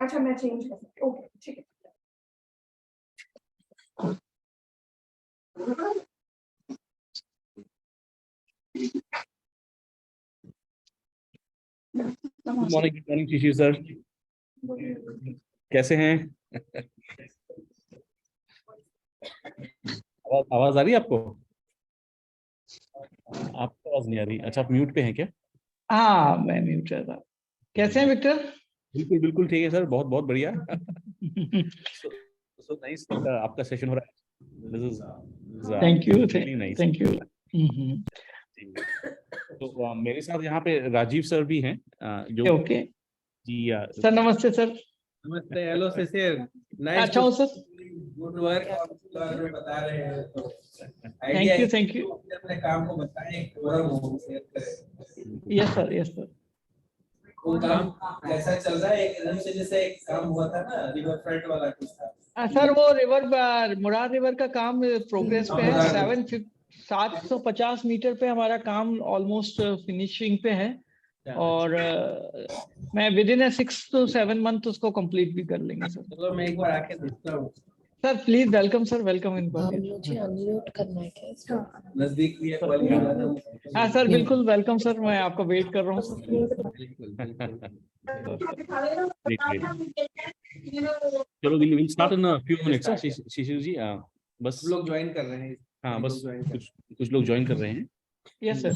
अच्छा मैं चेंज कर सकती हूँ, ओके ठीक है। गुड मॉर्निंग शिशिर सर, कैसे हैं? आवाज आ रही है आपको? आपको आवाज नहीं आ रही? अच्छा, आप म्यूट पे हैं क्या? हाँ, मैं म्यूट था। कैसे हैं विक्टर? बिल्कुल बिल्कुल ठीक है सर, बहुत बहुत बढ़िया। so nice that, आपका सेशन हो रहा है। This is thank you, really nice. Thank you. तो मेरे साथ यहाँ पे राजीव सर भी हैं, जो ओके जी सर, नमस्ते सर। नमस्ते, हेलो शिशिर, नाइस। अच्छा हूँ सर, गुड वर्क बारे में बता रहे हैं तो थैंक यू। अपने काम को बताएं, फोरम हो शेयर करें। Yes sir, yes sir. वो काम कैसा चल रहा है? एकदम से जैसे एक काम हुआ था ना, रिवर फ्रंट वाला कुछ था सर, वो रिवर मुरार रिवर का काम प्रोग्रेस पे है। 750 मीटर पे हमारा काम ऑलमोस्ट फिनिशिंग पे है, और मैं विद इन 6 to 7 मंथ उसको कंप्लीट भी कर लेंगे सर। चलो मैं एक बार आके देखता हूँ। Sir please welcome sir, welcome in मुझे अनम्यूट करना है क्या? नजदीक भी है क्वालिटी। हाँ सर, बिल्कुल वेलकम सर, मैं आपका वेट कर रहा हूँ सर। चलो we'll start in a few minutes, शिशिर जी। बस लोग ज्वाइन कर रहे हैं। हाँ, बस कुछ लोग ज्वाइन कर रहे हैं। Yes sir.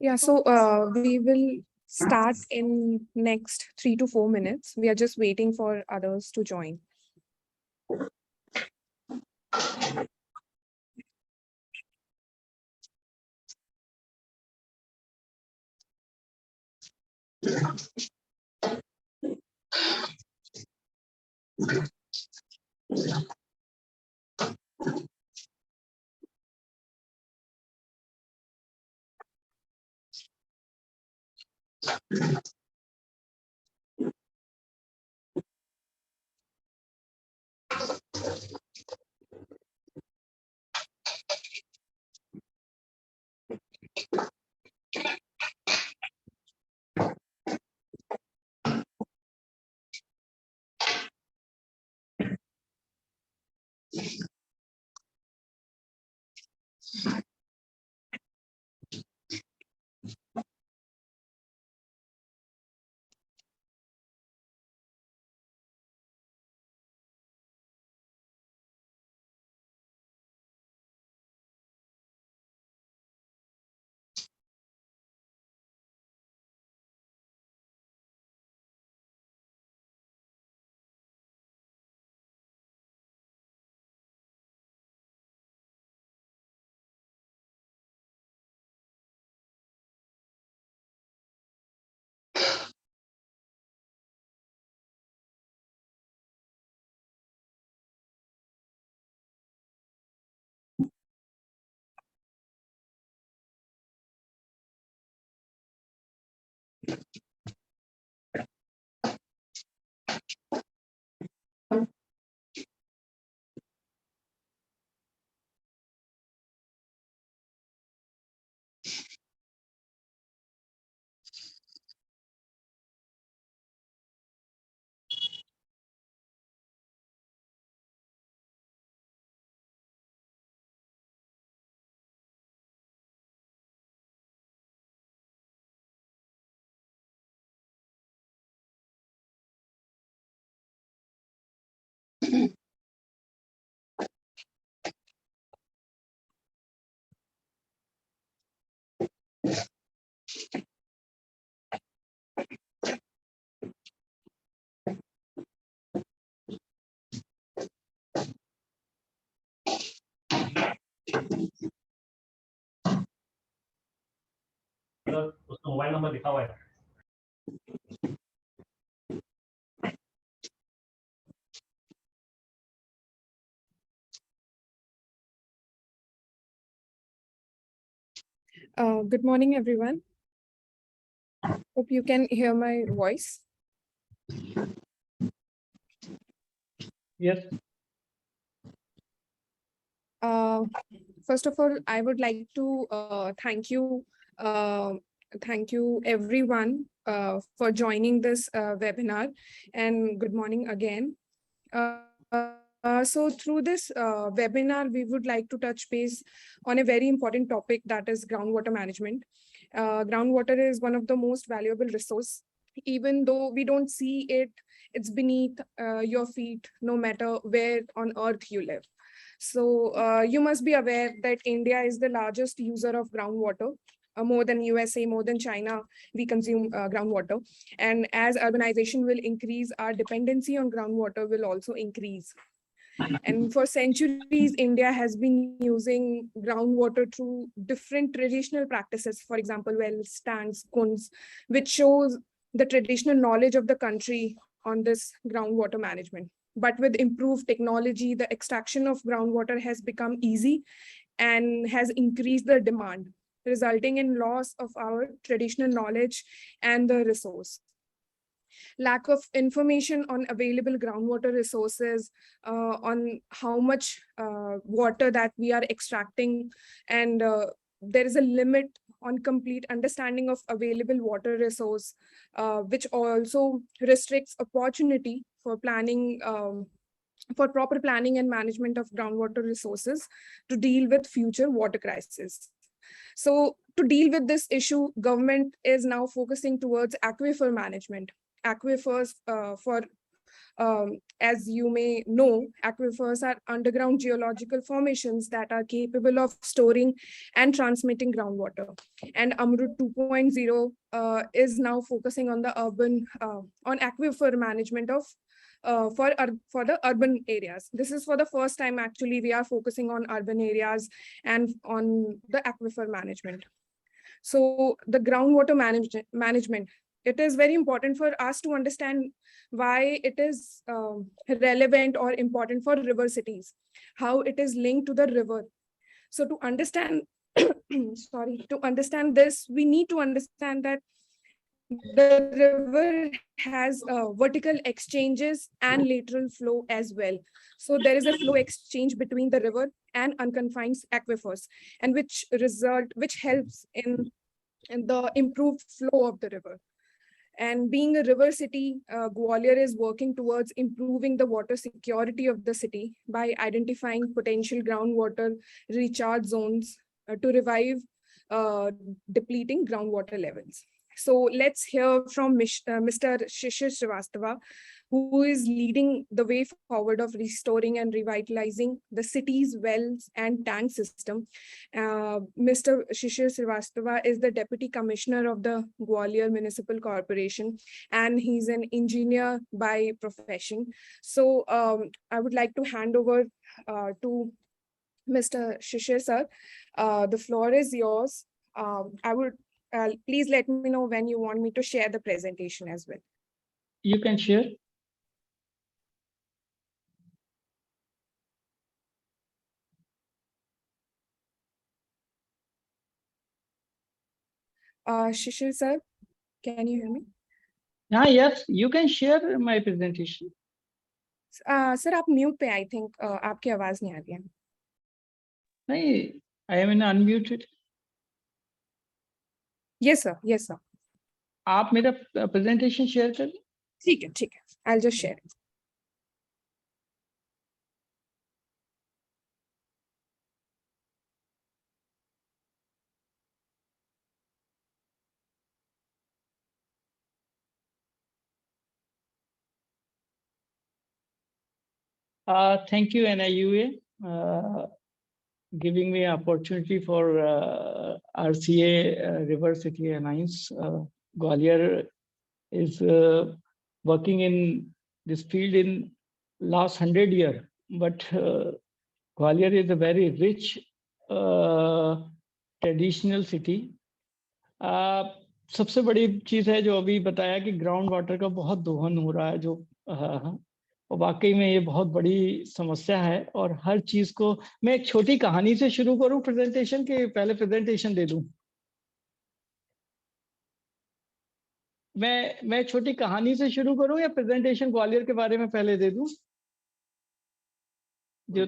Yeah, so we will start in next 3 to 4 minutes. We are just waiting for others to join. उसका मोबाइल नंबर लिखा हुआ है। Good morning, everyone. Hope you can hear my voice. Yes. First of all, I would like to thank you everyone for joining this webinar, and good morning again. So through this webinar, we would like to touch base on a very important topic, that is groundwater management. Groundwater is one of the most valuable resource. Even though we don't see it, it's beneath your feet, no matter where on earth you live. So you must be aware that India is the largest user of groundwater. More than USA, more than China, we consume groundwater. And as urbanization will increase, our dependency on groundwater will also increase. And for centuries, India has been using groundwater through different traditional practices, for example, wells, tanks, kunds, which shows the traditional knowledge of the country on this groundwater management. But with improved technology, the extraction of groundwater has become easy and has increased the demand, resulting in loss of our traditional knowledge and the resource. Lack of information on available groundwater resources, on how much water that we are extracting, and there is a limit on complete understanding of available water resource, which also restricts opportunity for planning, for proper planning and management of groundwater resources to deal with future water crises. So to deal with this issue, government is now focusing towards aquifer management. Aquifers, as you may know, aquifers are underground geological formations that are capable of storing and transmitting groundwater. And Amrut 2.0 is now focusing on the urban, on aquifer management of for the urban areas. This is for the first time actually we are focusing on urban areas and on the aquifer management. So the groundwater management, it is very important for us to understand why it is relevant or important for river cities, how it is linked to the river. So to understand, sorry, to understand this, we need to understand that the river has vertical exchanges and lateral flow as well. So there is a flow exchange between the river and unconfined aquifers, and which helps in the improved flow of the river. And being a river city, Gwalior is working towards improving the water security of the city by identifying potential groundwater recharge zones to revive depleting groundwater levels. So let's hear from Mr. Shishir Srivastava, who is leading the way forward of restoring and revitalizing the city's wells and tank system. Mr. Shishir Srivastava is the Deputy Commissioner of the Gwalior Municipal Corporation, and he's an engineer by profession. So I would like to hand over to Mr. Shishir sir. The floor is yours. I would please let me know when you want me to share the presentation as well. You can share. Shishir sir. Can you hear me? Yes, you can share my presentation. Sir, आप mute पे, I think आपकी आवाज नहीं आ रही है. नहीं, I am in unmuted. Yes, sir. Yes, sir. आप मेरा presentation share कर दें. ठीक है, ठीक है. I'll just share it. Thank you NIUA giving me opportunity for RCA River City Alliance. Gwalior is working in this field in last 100 years, but Gwalior is a very rich traditional city. सबसे बड़ी चीज है जो अभी बताया कि ground water का बहुत दोहन हो रहा है, जो और वाकई में ये बहुत बड़ी समस्या है। और हर चीज को मैं एक छोटी कहानी से शुरू करूं प्रेजेंटेशन के, पहले प्रेजेंटेशन दे दूं? मैं छोटी कहानी से शुरू करूं या प्रेजेंटेशन ग्वालियर के बारे में पहले दे दूं? जो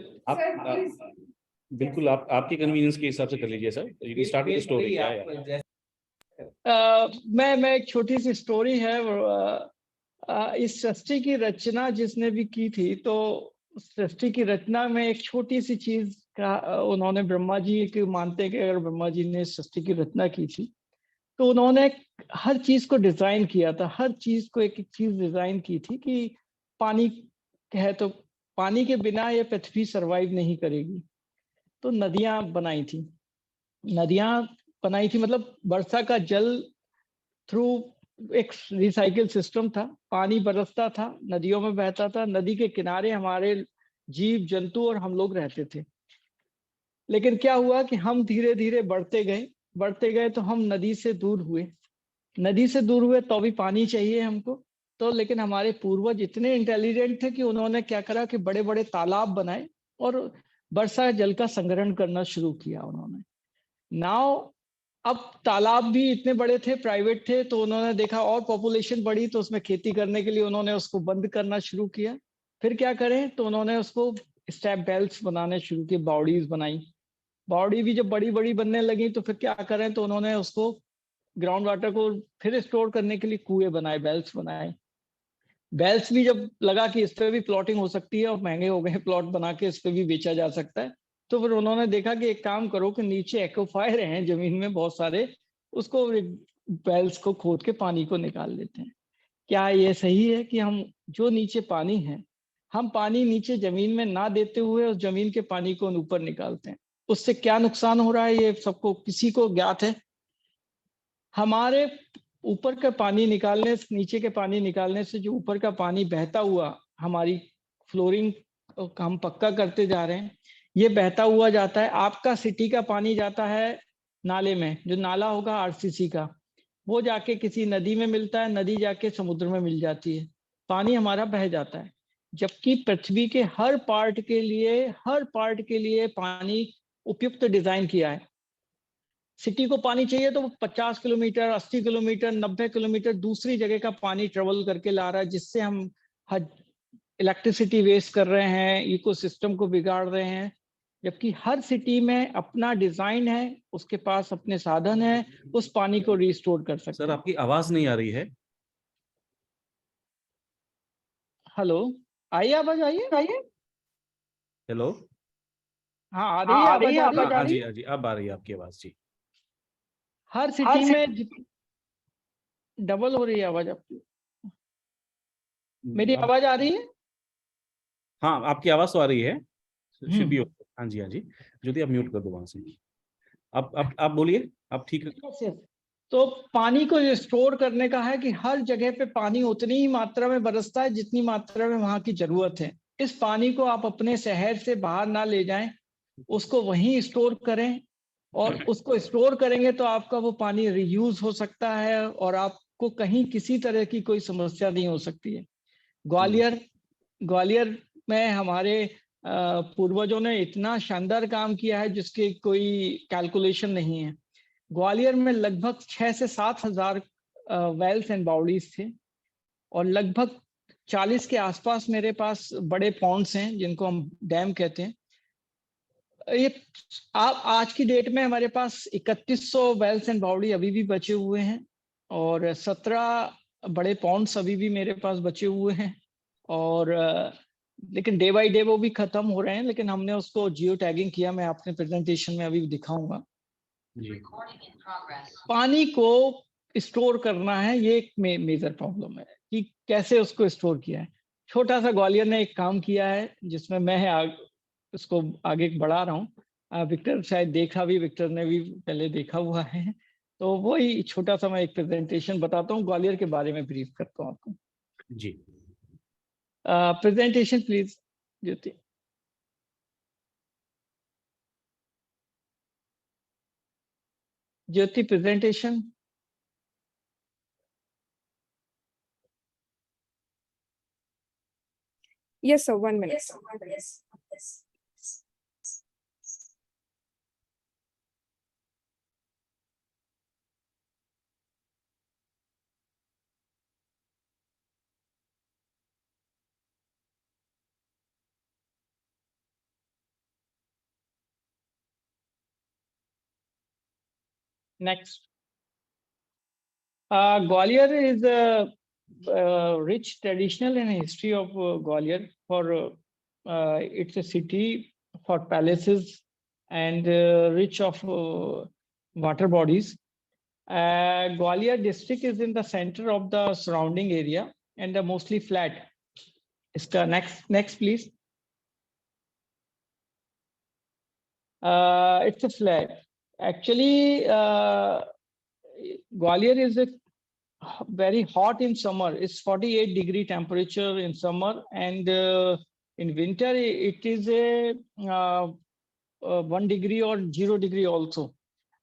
बिल्कुल आप आपकी कन्वीनियंस के हिसाब से कर लीजिए sir. You can start with the story. मैं एक छोटी सी स्टोरी है। इस सृष्टि की रचना जिसने भी की थी, तो सृष्टि की रचना में एक छोटी सी चीज का उन्होंने, ब्रह्मा जी के मानते हैं कि अगर ब्रह्मा जी ने सृष्टि की रचना की थी तो उन्होंने हर चीज को डिजाइन किया था। हर चीज को एक एक चीज डिजाइन की थी कि पानी है तो पानी के बिना ये पृथ्वी सरवाइव नहीं करेगी। तो नदियां बनाई थी, मतलब वर्षा का जल थ्रू एक रिसाइकिल सिस्टम था, पानी बरसता था, नदियों में बहता था, नदी के किनारे हमारे जीव जंतु और हम लोग रहते थे। लेकिन क्या हुआ कि हम धीरे धीरे बढ़ते गए तो हम नदी से दूर हुए तो भी पानी चाहिए हमको। तो लेकिन हमारे पूर्वज इतने इंटेलिजेंट थे कि उन्होंने क्या करा कि बड़े बड़े तालाब बनाए और वर्षा जल का संग्रहण करना शुरू किया उन्होंने। नाउ अब तालाब भी इतने बड़े थे, प्राइवेट थे, तो उन्होंने देखा और पॉपुलेशन बढ़ी तो उसमें खेती करने के लिए उन्होंने उसको बंद करना शुरू किया। फिर क्या करें, तो उन्होंने उसको स्टेप बेल्स बनाने शुरू किए, बावड़ीज बनाई। बावड़ी भी जब बड़ी बड़ी बनने लगी तो फिर क्या करें, तो उन्होंने उसको ग्राउंड वाटर को फिर स्टोर करने के लिए कुएं बनाए, बेल्स बनाए। बेल्स भी जब लगा कि इस पर भी प्लॉटिंग हो सकती है और महंगे हो गए प्लॉट बना के, इस पर भी बेचा जा सकता है, तो फिर उन्होंने देखा कि एक काम करो कि नीचे एक्वाफायर हैं जमीन में बहुत सारे, उसको बेल्स को खोद के पानी को निकाल लेते हैं। क्या ये सही है कि हम जो नीचे पानी है, हम पानी नीचे जमीन में ना देते हुए उस जमीन के पानी को ऊपर निकालते हैं? उससे क्या नुकसान हो रहा है ये सबको किसी को ज्ञात है? हमारे ऊपर का पानी निकालने, नीचे के पानी निकालने से जो ऊपर का पानी बहता हुआ, हमारी फ्लोरिंग का हम पक्का करते जा रहे हैं, ये बहता हुआ जाता है। आपका सिटी का पानी जाता है नाले में, जो नाला होगा आरसीसी का, वो जाके किसी नदी में मिलता है, नदी जाके समुद्र में मिल जाती है, पानी हमारा बह जाता है। जबकि पृथ्वी के हर पार्ट के लिए पानी उपयुक्त डिजाइन किया है। सिटी को पानी चाहिए तो 50 किलोमीटर, 80 किलोमीटर, 90 किलोमीटर दूसरी जगह का पानी ट्रेवल करके ला रहा है, जिससे हम इलेक्ट्रिसिटी वेस्ट कर रहे हैं, इकोसिस्टम को बिगाड़ रहे हैं। जबकि हर सिटी में अपना डिजाइन है, उसके पास अपने साधन है, उस पानी को रिस्टोर कर सकते सर आपकी आवाज नहीं आ रही है. हेलो, आइए आवाज, आइए। हेलो. हाँ आ रही है आवाज, हाँ जी, अब आ रही है आपकी आवाज जी. हर सिटी में डबल हो रही है आवाज आपकी। मेरी आवाज आ रही है? हाँ आपकी आवाज तो आ रही है, should be okay. हाँ जी, ज्योति आप म्यूट कर दो वहां से। आप बोलिए, आप ठीक है। तो पानी को स्टोर करने का है कि हर जगह पे पानी उतनी ही मात्रा में बरसता है जितनी मात्रा में वहां की जरूरत है। इस पानी को आप अपने शहर से बाहर ना ले जाएं, उसको वहीं स्टोर करें, और उसको स्टोर करेंगे तो आपका वो पानी रीयूज हो सकता है और आपको कहीं किसी तरह की कोई समस्या नहीं हो सकती है। ग्वालियर में हमारे पूर्वजों ने इतना शानदार काम किया है जिसके कोई कैलकुलेशन नहीं है। ग्वालियर में लगभग 6 से 7 हजार वेल्स एंड बाउडीज थे, और लगभग 40 के आसपास मेरे पास बड़े पॉन्ड्स हैं जिनको हम डैम कहते हैं। ये आज की डेट में हमारे पास 3100 वेल्स एंड बाउडी अभी भी बचे हुए हैं, और 17 बड़े पॉन्ड्स अभी भी मेरे पास बचे हुए हैं। और लेकिन डे बाय डे वो भी खत्म हो रहे हैं, लेकिन हमने उसको जियो टैगिंग किया, मैं अपने प्रेजेंटेशन में अभी दिखाऊंगा। पानी को स्टोर करना है, ये एक मेजर प्रॉब्लम है कि कैसे उसको स्टोर किया है। छोटा सा ग्वालियर ने एक काम किया है जिसमें मैं उसको आगे बढ़ा रहा हूँ। विक्टर शायद देखा भी, विक्टर ने भी पहले देखा हुआ है, तो वही छोटा सा मैं एक प्रेजेंटेशन बताता हूँ, ग्वालियर के बारे में ब्रीफ करता हूँ आपको जी। Presentation please Jyoti. Jyoti presentation. Yes, sir, 1 minute. Next. Gwalior is a rich traditional and history of Gwalior. For it's a city for palaces and rich of water bodies. Gwalior district is in the center of the surrounding area and mostly flat. Iska next please. It's a flat. Actually, Gwalior is very hot in summer. It's 48-degree temperature in summer, and in winter it is a 1 degree or 0 degree also.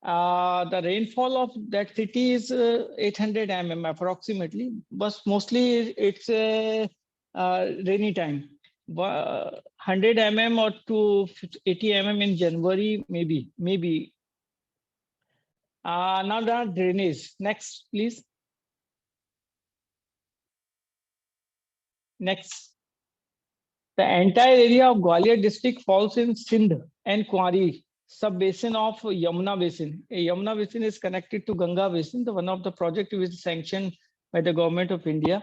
The rainfall of that city is 800 mm approximately, but mostly it's a rainy time. 100 mm or to 80 mm in January, maybe. Now the drainage. Next, please. Next. The entire area of Gwalior district falls in Sindh and Kuari sub-basin of Yamuna Basin. Yamuna Basin is connected to Ganga Basin, the one of the project which is sanctioned by the government of India.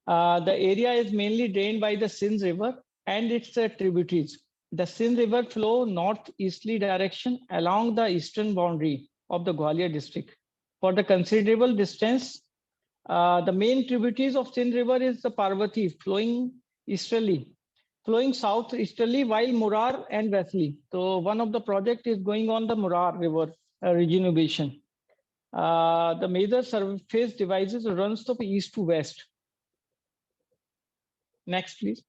The area is mainly drained by the Sindh River and its tributaries. The Sindh River flow northeasterly direction along the eastern boundary of the Gwalior district. For the considerable distance, the main tributaries of Sindh River is the Parvati flowing easterly, flowing southeasterly, while Murar and Wesley. So one of the project is going on the Murar River regeneration. The major surface devices runs from east to west. Next, please.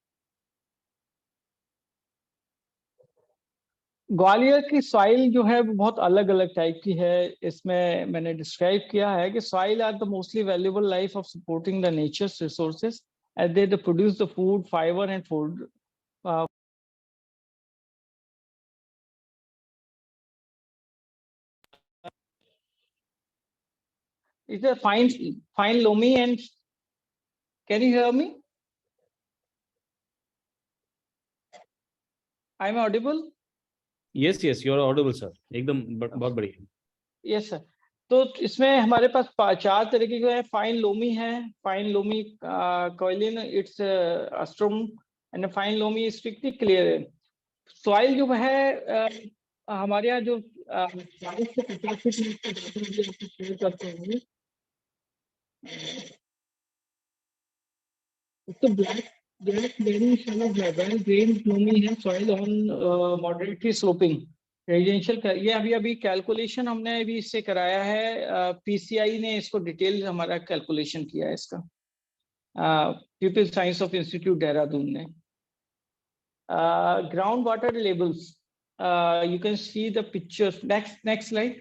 Gwalior की soil जो है वो बहुत अलग अलग type की है। इसमें मैंने डिस्क्राइब किया है कि soil are the mostly valuable life of supporting the nature's resources as they produce the food fibre and food it's a fine loamy and can you hear me? I'm audible? Yes you are audible sir, एकदम बहुत बढ़िया। Yes sir. तो इसमें हमारे पास 4 तरीके के हैं। फाइन लोमी है, फाइन लोमी कॉइलिन, इट्स अस्ट्रोम, and fine loamy strictly clear है। सॉइल जो है हमारे यहाँ जो 40 से 50 फीट करते हैं, तो black very shallow well drained loamy है soil on moderately sloping residential. ये अभी कैलकुलेशन हमने अभी इससे कराया है, पीसीआई ने इसको डिटेल हमारा कैलकुलेशन किया है इसका, people science of institute Dehradun ने। Ground water levels, you can see the pictures. Next slide.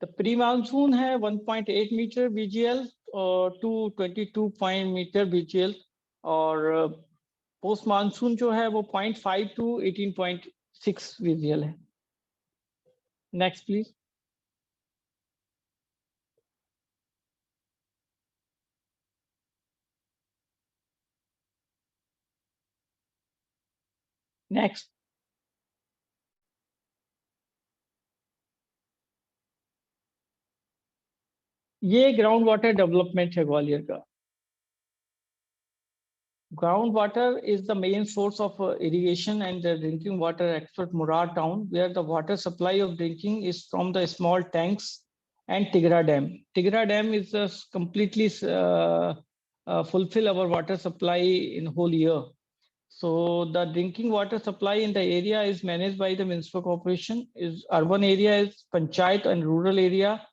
The pre-monsoon है 1.8 मीटर BGL और 22 meter BGL, और पोस्ट मानसून जो है वो 0.5 to 18.6 VGL है। Next please. नेक्स्ट। ये ग्राउंड वाटर डेवलपमेंट है ग्वालियर का। Groundwater is the main source of irrigation and drinking water except Murar town, where the water supply of drinking is from the small tanks and Tigra Dam. Tigra Dam is completely fulfill our water supply in whole year. So the drinking water supply in the area is managed by the municipal corporation. Is urban area is panchayat and rural area,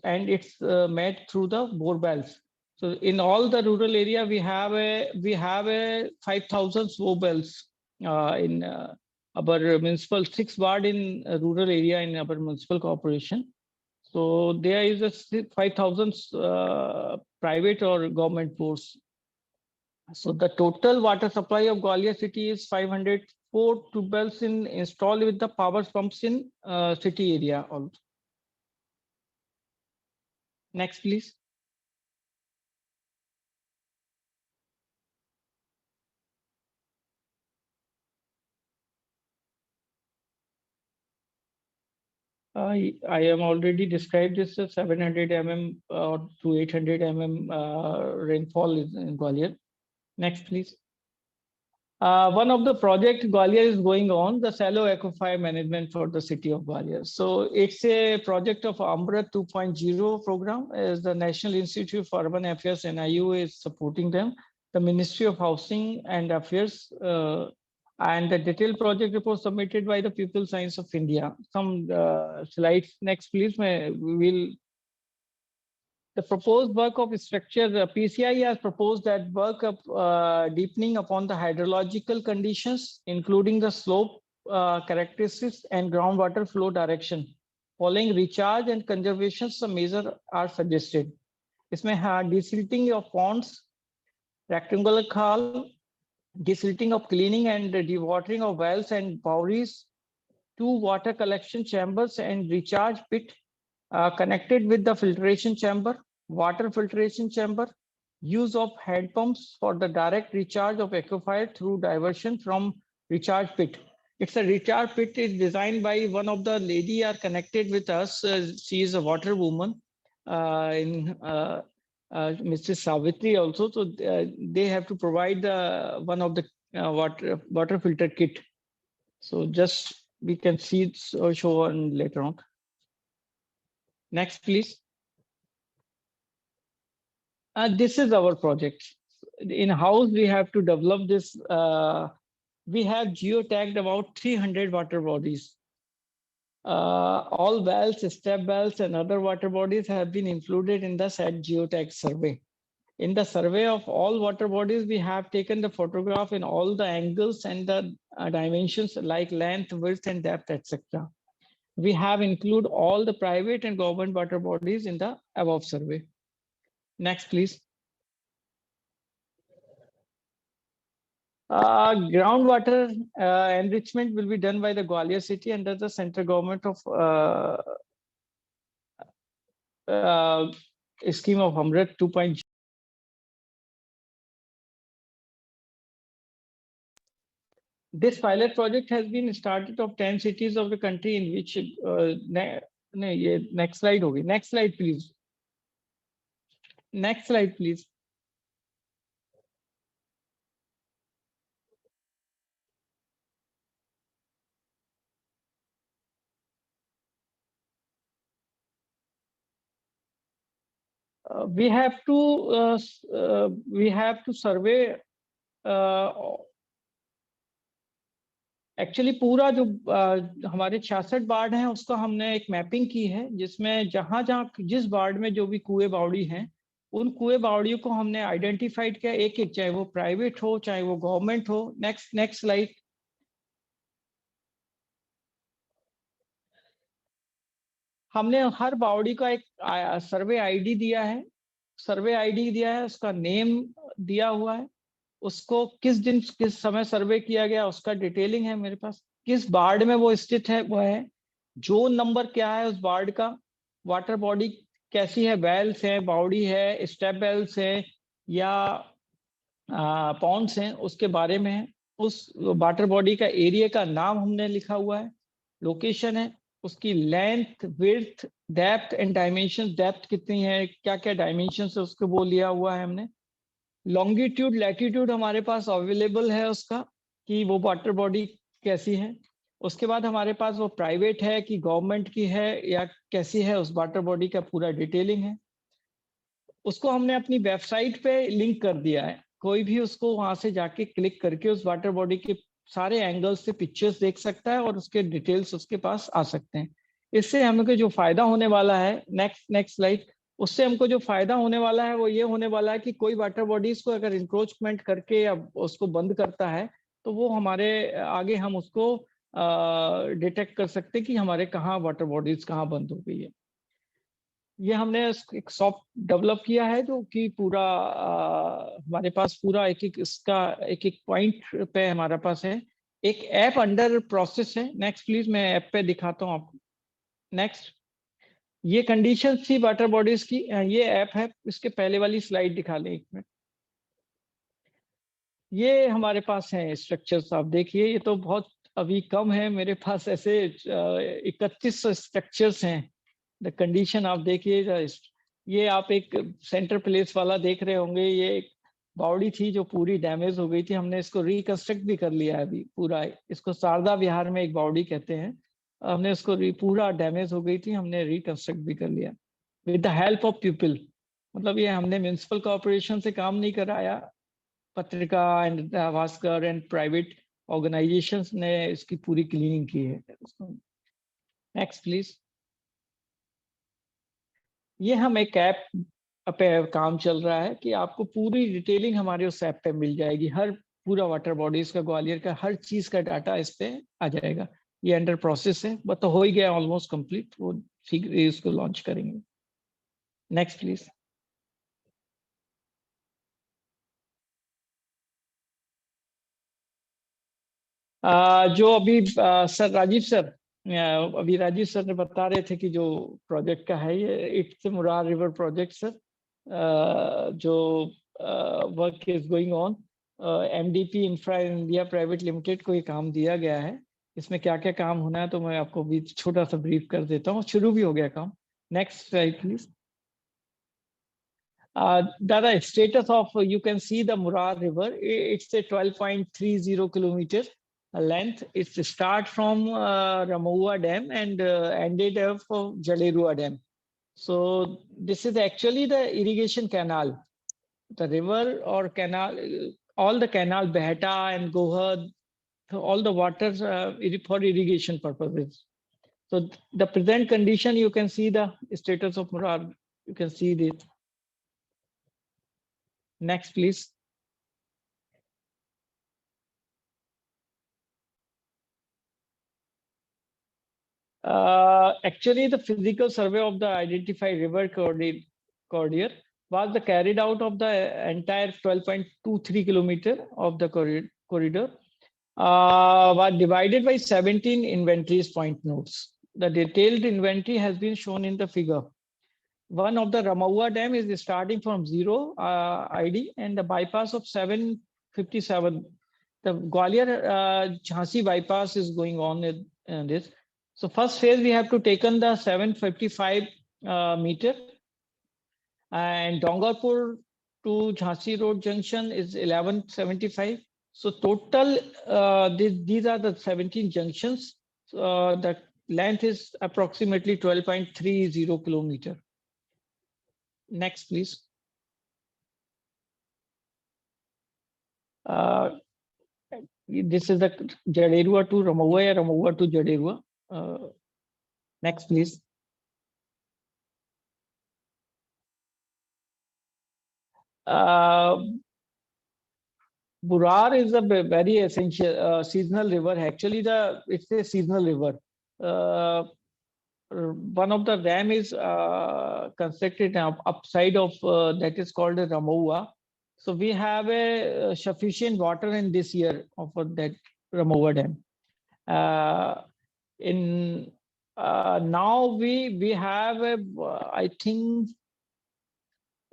and it's met through the bore wells. So in all the rural area, we have a 5,000 bore wells in our municipal 6 ward in rural area in our municipal corporation. So there is a 5,000 private or government bores. So the total water supply of Gwalior city is 504 tube wells installed with the power pumps in city area also. Next, please. I am already described this as 700 mm to 800 mm rainfall in Gwalior. Next, please. One of the project Gwalior is going on, the shallow aquifer management for the city of Gwalior. So it's a project of Amrit 2.0 program, as the National Institute for Urban Affairs NIU is supporting them. The Ministry of Housing and Affairs and the detailed project report submitted by the People Science of India. Some slides next, please. We will. The proposed work of structure, PCI has proposed that work of deepening upon the hydrological conditions, including the slope characteristics and groundwater flow direction. Following recharge and conservation, some measures are suggested. इसमें desilting of ponds, rectangular khal, desilting of cleaning and dewatering of wells and boweries, 2 water collection chambers and recharge pit connected with the filtration chamber, water filtration chamber, use of hand pumps for the direct recharge of aquifer through diversion from recharge pit. It's a recharge pit is designed by one of the lady are connected with us. She is a water woman Mrs. Savitri also. So they have to provide one of the water filter kit. So just we can see it show on later on. Next, please. This is our project. In-house, we have to develop this. We have geotagged about 300 water bodies. All wells, step wells, and other water bodies have been included in the said geotag survey. In the survey of all water bodies, we have taken the photograph in all the angles and the dimensions like length, width, and depth, etc. We have included all the private and government water bodies in the above survey. Next, please. Groundwater enrichment will be done by the Gwalior city under the central government of scheme of Amrit 2.0. This pilot project has been started of 10 cities of the country in which next slide hogi. Next slide, please. Next slide, please. We have to survey actually पूरा जो हमारे 66 ward हैं उसका हमने एक mapping की है, जिसमें जहां जिस वार्ड में जो भी कुएं बावड़ी हैं उन कुएं बावड़ियों को हमने आइडेंटिफाइड किया एक एक, चाहे वो प्राइवेट हो चाहे वो गवर्नमेंट हो। Next slide. हमने हर बावड़ी का एक सर्वे आईडी दिया है, उसका नेम दिया हुआ है, उसको किस दिन किस समय सर्वे किया गया उसका डिटेलिंग है मेरे पास, किस वार्ड में वो स्थित है वो है, जोन नंबर क्या है उस वार्ड का, वाटर बॉडी कैसी है, वेल्स है, बाउडी है, स्टेप वेल्स है या पॉन्ड्स हैं उसके बारे में है, उस वाटर बॉडी का एरिया का नाम हमने लिखा हुआ है, लोकेशन है, उसकी length, width, depth and dimension, depth कितनी है, क्या क्या डायमेंशन है उसको वो लिया हुआ है हमने, लॉन्गिट्यूड लैटिट्यूड हमारे पास अवेलेबल है उसका कि वो वाटर बॉडी कैसी है। उसके बाद हमारे पास वो प्राइवेट है कि गवर्नमेंट की है या कैसी है, उस वाटर बॉडी का पूरा डिटेलिंग है। उसको हमने अपनी वेबसाइट पे लिंक कर दिया है, कोई भी उसको वहां से जाके क्लिक करके उस वाटर बॉडी के सारे एंगल्स से पिक्चर्स देख सकता है और उसके डिटेल्स उसके पास आ सकते हैं। इससे हमको जो फायदा होने वाला है, नेक्स्ट स्लाइड, उससे हमको जो फायदा होने वाला है वो ये होने वाला है कि कोई वाटर बॉडीज को अगर इंक्रोचमेंट करके या उसको बंद करता है तो वो हमारे आगे हम उसको डिटेक्ट कर सकते हैं कि हमारे कहाँ वाटर बॉडीज कहाँ बंद हो गई है। ये हमने एक सॉफ्ट डेवलप किया है जो कि पूरा हमारे पास पूरा एक एक इसका एक एक पॉइंट पे हमारे पास है। एक ऐप अंडर प्रोसेस है। नेक्स्ट प्लीज, मैं ऐप पे दिखाता हूँ आपको। नेक्स्ट, ये कंडीशन थी वाटर बॉडीज की, ये ऐप है। इसके पहले वाली स्लाइड दिखा लें एक मिनट। ये हमारे पास है स्ट्रक्चर्स, आप देखिए ये तो बहुत अभी कम है मेरे पास, ऐसे 3100 स्ट्रक्चर्स हैं। द कंडीशन आप देखिए, ये आप एक सेंटर प्लेस वाला देख रहे होंगे, ये एक बावड़ी थी जो पूरी डैमेज हो गई थी, हमने इसको रिकंस्ट्रक्ट भी कर लिया है अभी पूरा। इसको शारदा विहार में एक बावड़ी कहते हैं, हमने इसको पूरा डैमेज हो गई थी, हमने रिकंस्ट्रक्ट भी कर लिया with the help of people. मतलब ये हमने म्युनिसिपल कॉर्पोरेशन से काम नहीं कराया, पत्रिका and Bhaskar and private organisations ने इसकी पूरी क्लीनिंग की है। Next please. ये हम एक ऐप पे काम चल रहा है कि आपको पूरी डिटेलिंग हमारे उस ऐप पे मिल जाएगी, हर पूरा वाटर बॉडीज का, ग्वालियर का हर चीज का डाटा इस पे आ जाएगा। ये अंडर प्रोसेस है, बट तो हो ही गया ऑलमोस्ट कंप्लीट, वो शीघ्र ही इसको लॉन्च करेंगे। Next please. जो अभी सर राजीव सर अभी राजीव सर ने बता रहे थे कि जो प्रोजेक्ट का है ये its Murar river project sir, जो work is going on, MDP infra India private limited को ये काम दिया गया है। इसमें क्या क्या काम होना है तो मैं आपको भी छोटा सा ब्रीफ कर देता हूँ, शुरू भी हो गया काम। Next slide please. Dada, status of, you can see the Murar River. It's a 12.30 kilometer length. It's start from Ramaua Dam and ended up of Jalerua Dam. So this is actually the irrigation canal. The river or canal, all the canal, Behata and Gohad, all the waters for irrigation purposes. So the present condition, you can see the status of Murar. You can see this. Next, please. Actually, the physical survey of the identified river corridor was carried out of the entire 12.23 kilometer of the corridor, was divided by 17 inventories point nodes. The detailed inventory has been shown in the figure. One of the Ramaua Dam is starting from 0 ID and the bypass of 757. The Gwalior Jhansi bypass is going on in this. So first phase we have to taken the 755 meter, and Dongarpur to Jhansi Road junction is 1175. So total these are the 17 junctions. The length is approximately 12.30 kilometer. Next, please. This is the Jaderua to Ramaua, Ramaua to Jaderua. Next, please. Burar is a very essential seasonal river. Actually, it's a seasonal river. One of the dam is constructed upside of that is called a Ramaua. So we have a sufficient water in this year of that Ramowa Dam. Now we have a, I think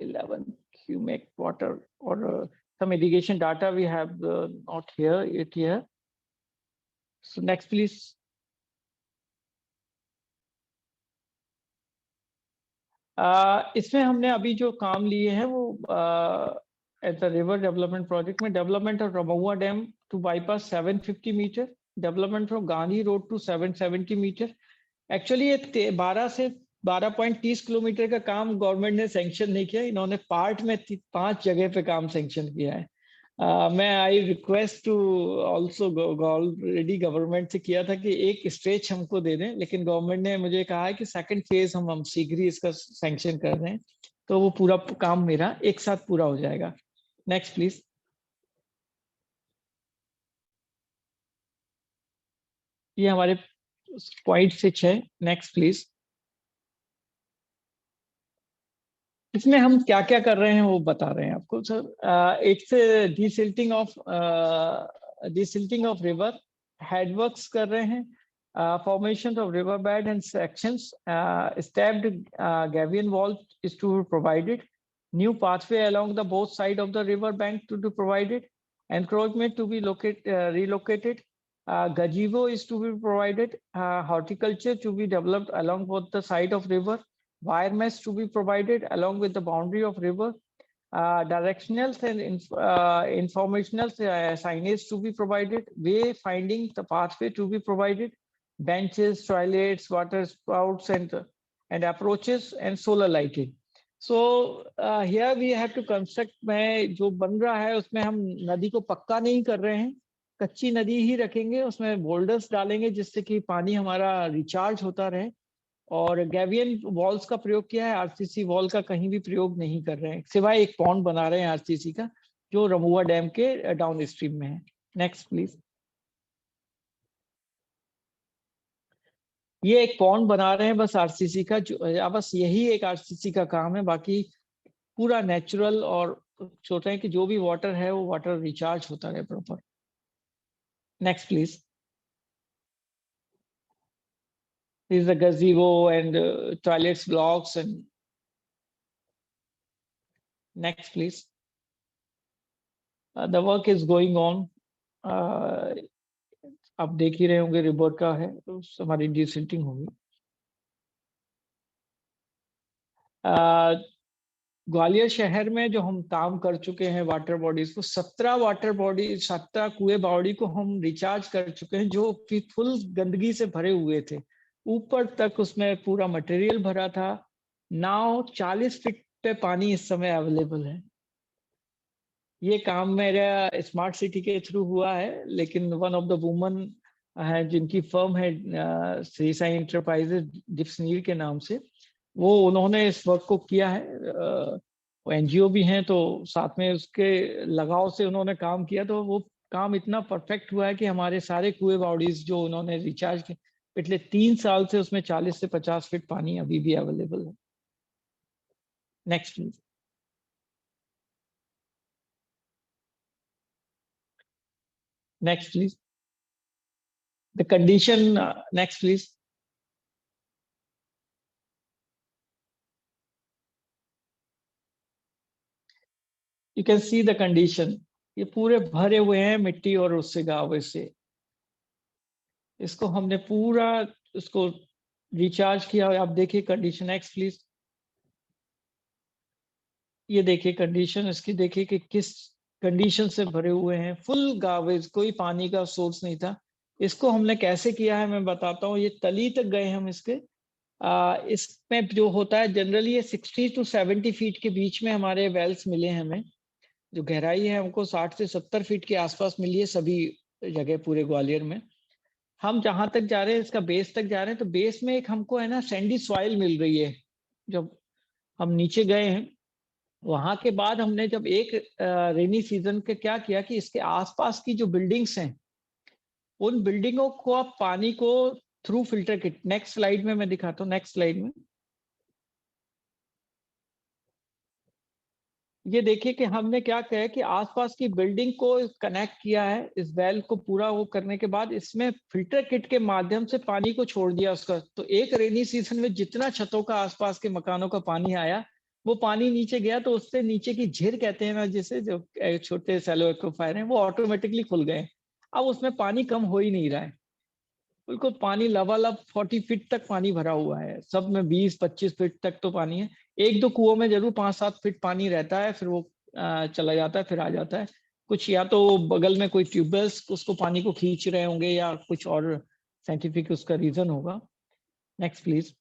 11 cubic water or some irrigation data we have not here. So next please. इसमें हमने अभी जो काम लिए हैं वो at the river development project में development of Ramhua dam to bypass 750 metre, development from Gandhi road to 770 metre. Actually ये 12 से 12.30 किलोमीटर का काम गवर्नमेंट ने सैंक्शन नहीं किया, इन्होंने पार्ट में 5 जगह पे काम सैंक्शन किया है। मैं I request to also already government से किया था कि एक स्ट्रेच हमको दे दें, लेकिन गवर्नमेंट ने मुझे कहा है कि सेकंड फेज हम शीघ्र ही इसका सैंक्शन कर रहे हैं, तो वो पूरा काम मेरा एक साथ पूरा हो जाएगा। Next please. ये हमारे पॉइंट 6 है। Next please. इसमें हम क्या क्या कर रहे हैं वो बता रहे हैं आपको सर। एक से डिसिल्टिंग ऑफ रिवर हेडवर्क्स कर रहे हैं, formation of river bed and sections, stepped gabion wall is to be provided, new pathway along the both side of the river bank to be provided, encroachment to be relocated, gazebo is to be provided, horticulture to be developed along both the side of river, wire mesh to be provided along with the boundary of river, directional and informational signage to be provided, way finding the pathway to be provided, benches, toilets, water spouts and approaches, and solar lighting. So here we have to construct, में जो बन रहा है उसमें हम नदी को पक्का नहीं कर रहे हैं, कच्ची नदी ही रखेंगे, उसमें बोल्डर्स डालेंगे जिससे कि पानी हमारा रिचार्ज होता रहे, और गैवियन वॉल्स का प्रयोग किया है, आरसीसी वॉल का कहीं भी प्रयोग नहीं कर रहे हैं, सिवाय एक पॉन्ड बना रहे हैं आरसीसी का जो रमुआ डैम के डाउन स्ट्रीम में है। Next please. ये एक पॉन्ड बना रहे हैं बस आरसीसी का, जो बस यही एक आरसीसी का काम है, बाकी पूरा नेचुरल, और सोच रहे हैं कि जो भी वाटर है वो वाटर रिचार्ज होता रहे proper. Next please. This is the gazebo and toilets blocks and next please. The work is going on. आप देख ही रहे होंगे रिवर का है, तो हमारी डिसिल्टिंग होगी। ग्वालियर शहर में जो हम काम कर चुके हैं वाटर बॉडीज को, 17 कुएं बॉडी को हम रिचार्ज कर चुके हैं, जो कि फुल गंदगी से भरे हुए थे, ऊपर तक उसमें पूरा मटेरियल भरा था। नाउ 40 फीट पे पानी इस समय अवेलेबल है। ये काम मेरा स्मार्ट सिटी के थ्रू हुआ है, लेकिन वन ऑफ द वुमन है जिनकी फर्म है श्री साई एंटरप्राइजेज डिप्सनीर के नाम से, वो उन्होंने इस वर्क को किया है। वो एनजीओ भी हैं, तो साथ में उसके लगाव से उन्होंने काम किया, तो वो काम इतना परफेक्ट हुआ है कि हमारे सारे कुएं बॉडीज जो उन्होंने रिचार्ज किए पिछले 3 साल से, उसमें 40 से 50 फीट पानी अभी भी अवेलेबल है। Next please. Next please. The condition, next please. You can see the condition, ये पूरे भरे हुए हैं मिट्टी और उससे गावे से। इसको हमने पूरा उसको रिचार्ज किया। आप देखिए कंडीशन। Next please. ये देखिए कंडीशन इसकी, देखिए कि किस कंडीशन से भरे हुए हैं, फुल गावेज, कोई पानी का सोर्स नहीं था। इसको हमने कैसे किया है मैं बताता हूँ। ये तली तक गए हम इसके। इसमें जो होता है जनरली ये 60 to 70 फीट के बीच में हमारे वेल्स मिले हैं हमें। जो गहराई है हमको 60 से 70 फीट के आसपास मिली है सभी जगह पूरे ग्वालियर में। हम जहां तक जा रहे हैं, इसका बेस तक जा रहे हैं, तो बेस में एक हमको है ना सैंडी सॉइल मिल रही है। जब हम नीचे गए हैं वहां के बाद हमने जब एक रेनी सीजन के क्या किया कि इसके आसपास की जो बिल्डिंग्स हैं उन बिल्डिंगों को आप पानी को through filter kit, next slide में मैं दिखाता हूँ। नेक्स्ट स्लाइड में ये देखिए कि हमने क्या किया है कि आसपास की बिल्डिंग को कनेक्ट किया है। इस वेल को पूरा वो करने के बाद इसमें फिल्टर किट के माध्यम से पानी को छोड़ दिया उसका। तो एक रेनी सीजन में जितना छतों का आसपास के मकानों का पानी आया, वो पानी नीचे गया तो उससे नीचे की झिर कहते हैं ना, जिसे जो छोटे सैलो एक्वाफायर हैं, वो ऑटोमेटिकली खुल गए। अब उसमें पानी कम हो ही नहीं रहा है, बिल्कुल पानी लबालब 40 फीट तक पानी भरा हुआ है। सब में 20-25 फीट तक तो पानी है। एक दो कुओं में जरूर 5-7 फीट पानी रहता है, फिर वो चला जाता है, फिर आ जाता है। कुछ या तो बगल में कोई ट्यूबवेल्स उसको पानी को खींच रहे होंगे या कुछ और साइंटिफिक उसका रीजन होगा। Next please.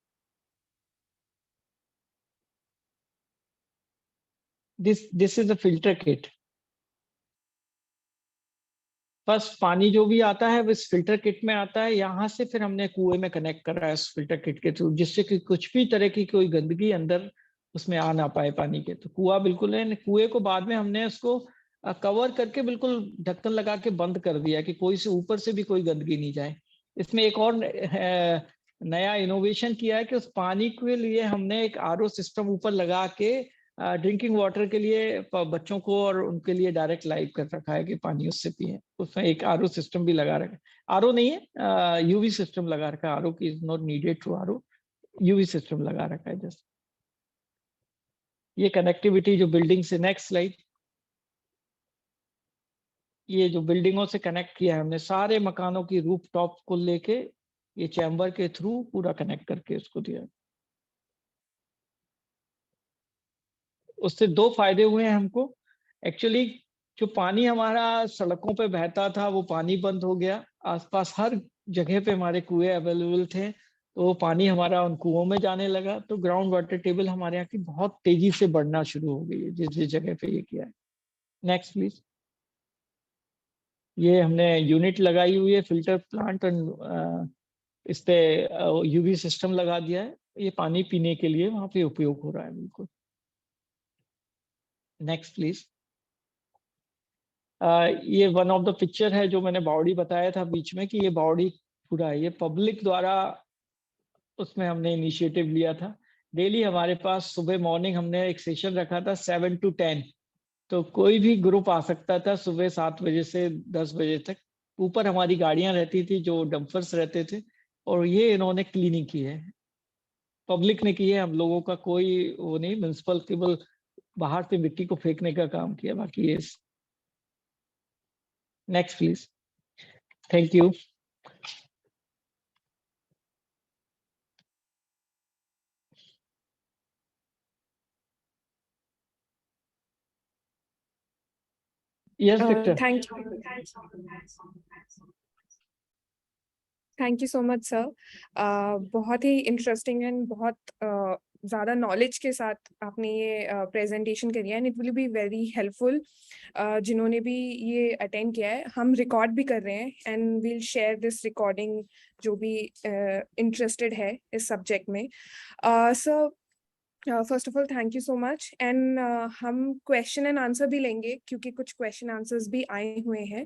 This is a filter kit. First पानी जो भी आता है वो इस फिल्टर किट में आता है। यहाँ से फिर हमने कुएं में कनेक्ट करा है इस फिल्टर किट के थ्रू, जिससे कि कुछ भी तरह की कोई गंदगी अंदर उसमें आ ना पाए पानी के। तो कुआं बिल्कुल है। कुएं को बाद में हमने उसको कवर करके बिल्कुल ढक्कन लगा के बंद कर दिया कि कोई से ऊपर से भी कोई गंदगी नहीं जाए। इसमें एक और नया इनोवेशन किया है कि उस पानी के लिए हमने एक आरओ सिस्टम ऊपर लगा के ड्रिंकिंग वाटर के लिए बच्चों को और उनके लिए डायरेक्ट लाइव कर रखा है कि पानी उससे पिए। उसमें एक आरओ सिस्टम भी लगा रखा है। आरओ नहीं है, यूवी सिस्टम लगा रखा है। आरओ की is not needed to RO, UV system लगा रखा है जस्ट। ये कनेक्टिविटी जो बिल्डिंग से, नेक्स्ट स्लाइड। ये जो बिल्डिंगों से कनेक्ट किया है हमने, सारे मकानों की रूफ टॉप को लेके ये चैम्बर के थ्रू पूरा कनेक्ट करके उसको दिया। उससे दो फायदे हुए हैं हमको। एक्चुअली जो पानी हमारा सड़कों पे बहता था वो पानी बंद हो गया। आसपास हर जगह पे हमारे कुएं अवेलेबल थे, तो वो पानी हमारा उन कुओं में जाने लगा। तो ग्राउंड वाटर टेबल हमारे यहाँ की बहुत तेजी से बढ़ना शुरू हो गई है जिस जिस जगह पे ये किया है। Next please. ये हमने यूनिट लगाई हुई है, फिल्टर प्लांट, और इस पे यूवी सिस्टम लगा दिया है। ये पानी पीने के लिए वहां पे उपयोग हो रहा है बिल्कुल। Next please. ये वन ऑफ द पिक्चर है जो मैंने बावड़ी बताया था बीच में कि ये बावड़ी पूरा है। ये पब्लिक द्वारा उसमें हमने इनिशिएटिव लिया था। डेली हमारे पास सुबह मॉर्निंग हमने एक सेशन रखा था 7 to 10। तो कोई भी ग्रुप आ सकता था सुबह 7 बजे से 10 बजे तक। ऊपर हमारी गाड़ियां रहती थी जो डंपर्स रहते थे, और ये इन्होंने क्लीनिंग की है, पब्लिक ने की है। हम लोगों का कोई वो नहीं, म्युनिसिपल केवल बाहर से मिट्टी को फेंकने का काम किया, बाकी ये। Next please. Thank you. Yes Victor. Thank you so much sir. बहुत ही इंटरेस्टिंग एंड बहुत ज़्यादा नॉलेज के साथ आपने ये प्रेजेंटेशन करी है, and it will be very helpful जिन्होंने भी ये अटेंड किया है। हम रिकॉर्ड भी कर रहे हैं and will share this recording जो भी इंटरेस्टेड है इस सब्जेक्ट में। Sir first of all thank you so much, and हम क्वेश्चन एंड आंसर भी लेंगे क्योंकि कुछ क्वेश्चन आंसर्स भी आए हुए हैं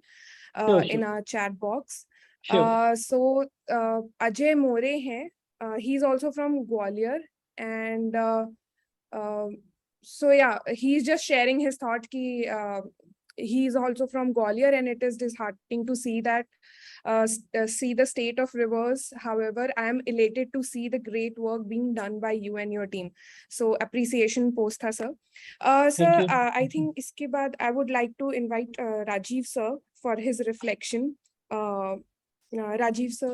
in our chat box. So Ajay More हैं, he is also from Gwalior, and so yeah, he is just sharing his thought ki he is also from Gwalior, and it is disheartening to see that see the state of rivers. However, I am elated to see the great work being done by you and your team. So appreciation post tha sir. Sir, I think iske baad I would like to invite Rajiv sir for his reflection. Rajiv sir.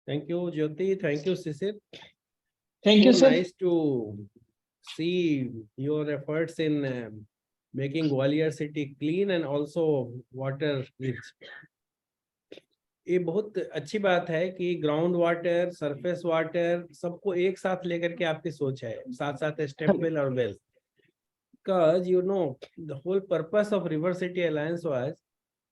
Thank you, Jyoti. Thank you, Sisir. Thank you, So sir. nice to see your efforts in making Gwalior city clean and also water rich. ये बहुत अच्छी बात है कि ground water, surface water सबको एक साथ लेकर के आपकी सोच है, साथ साथ स्टेप वेल और well. Because you know the whole purpose of River City Alliance was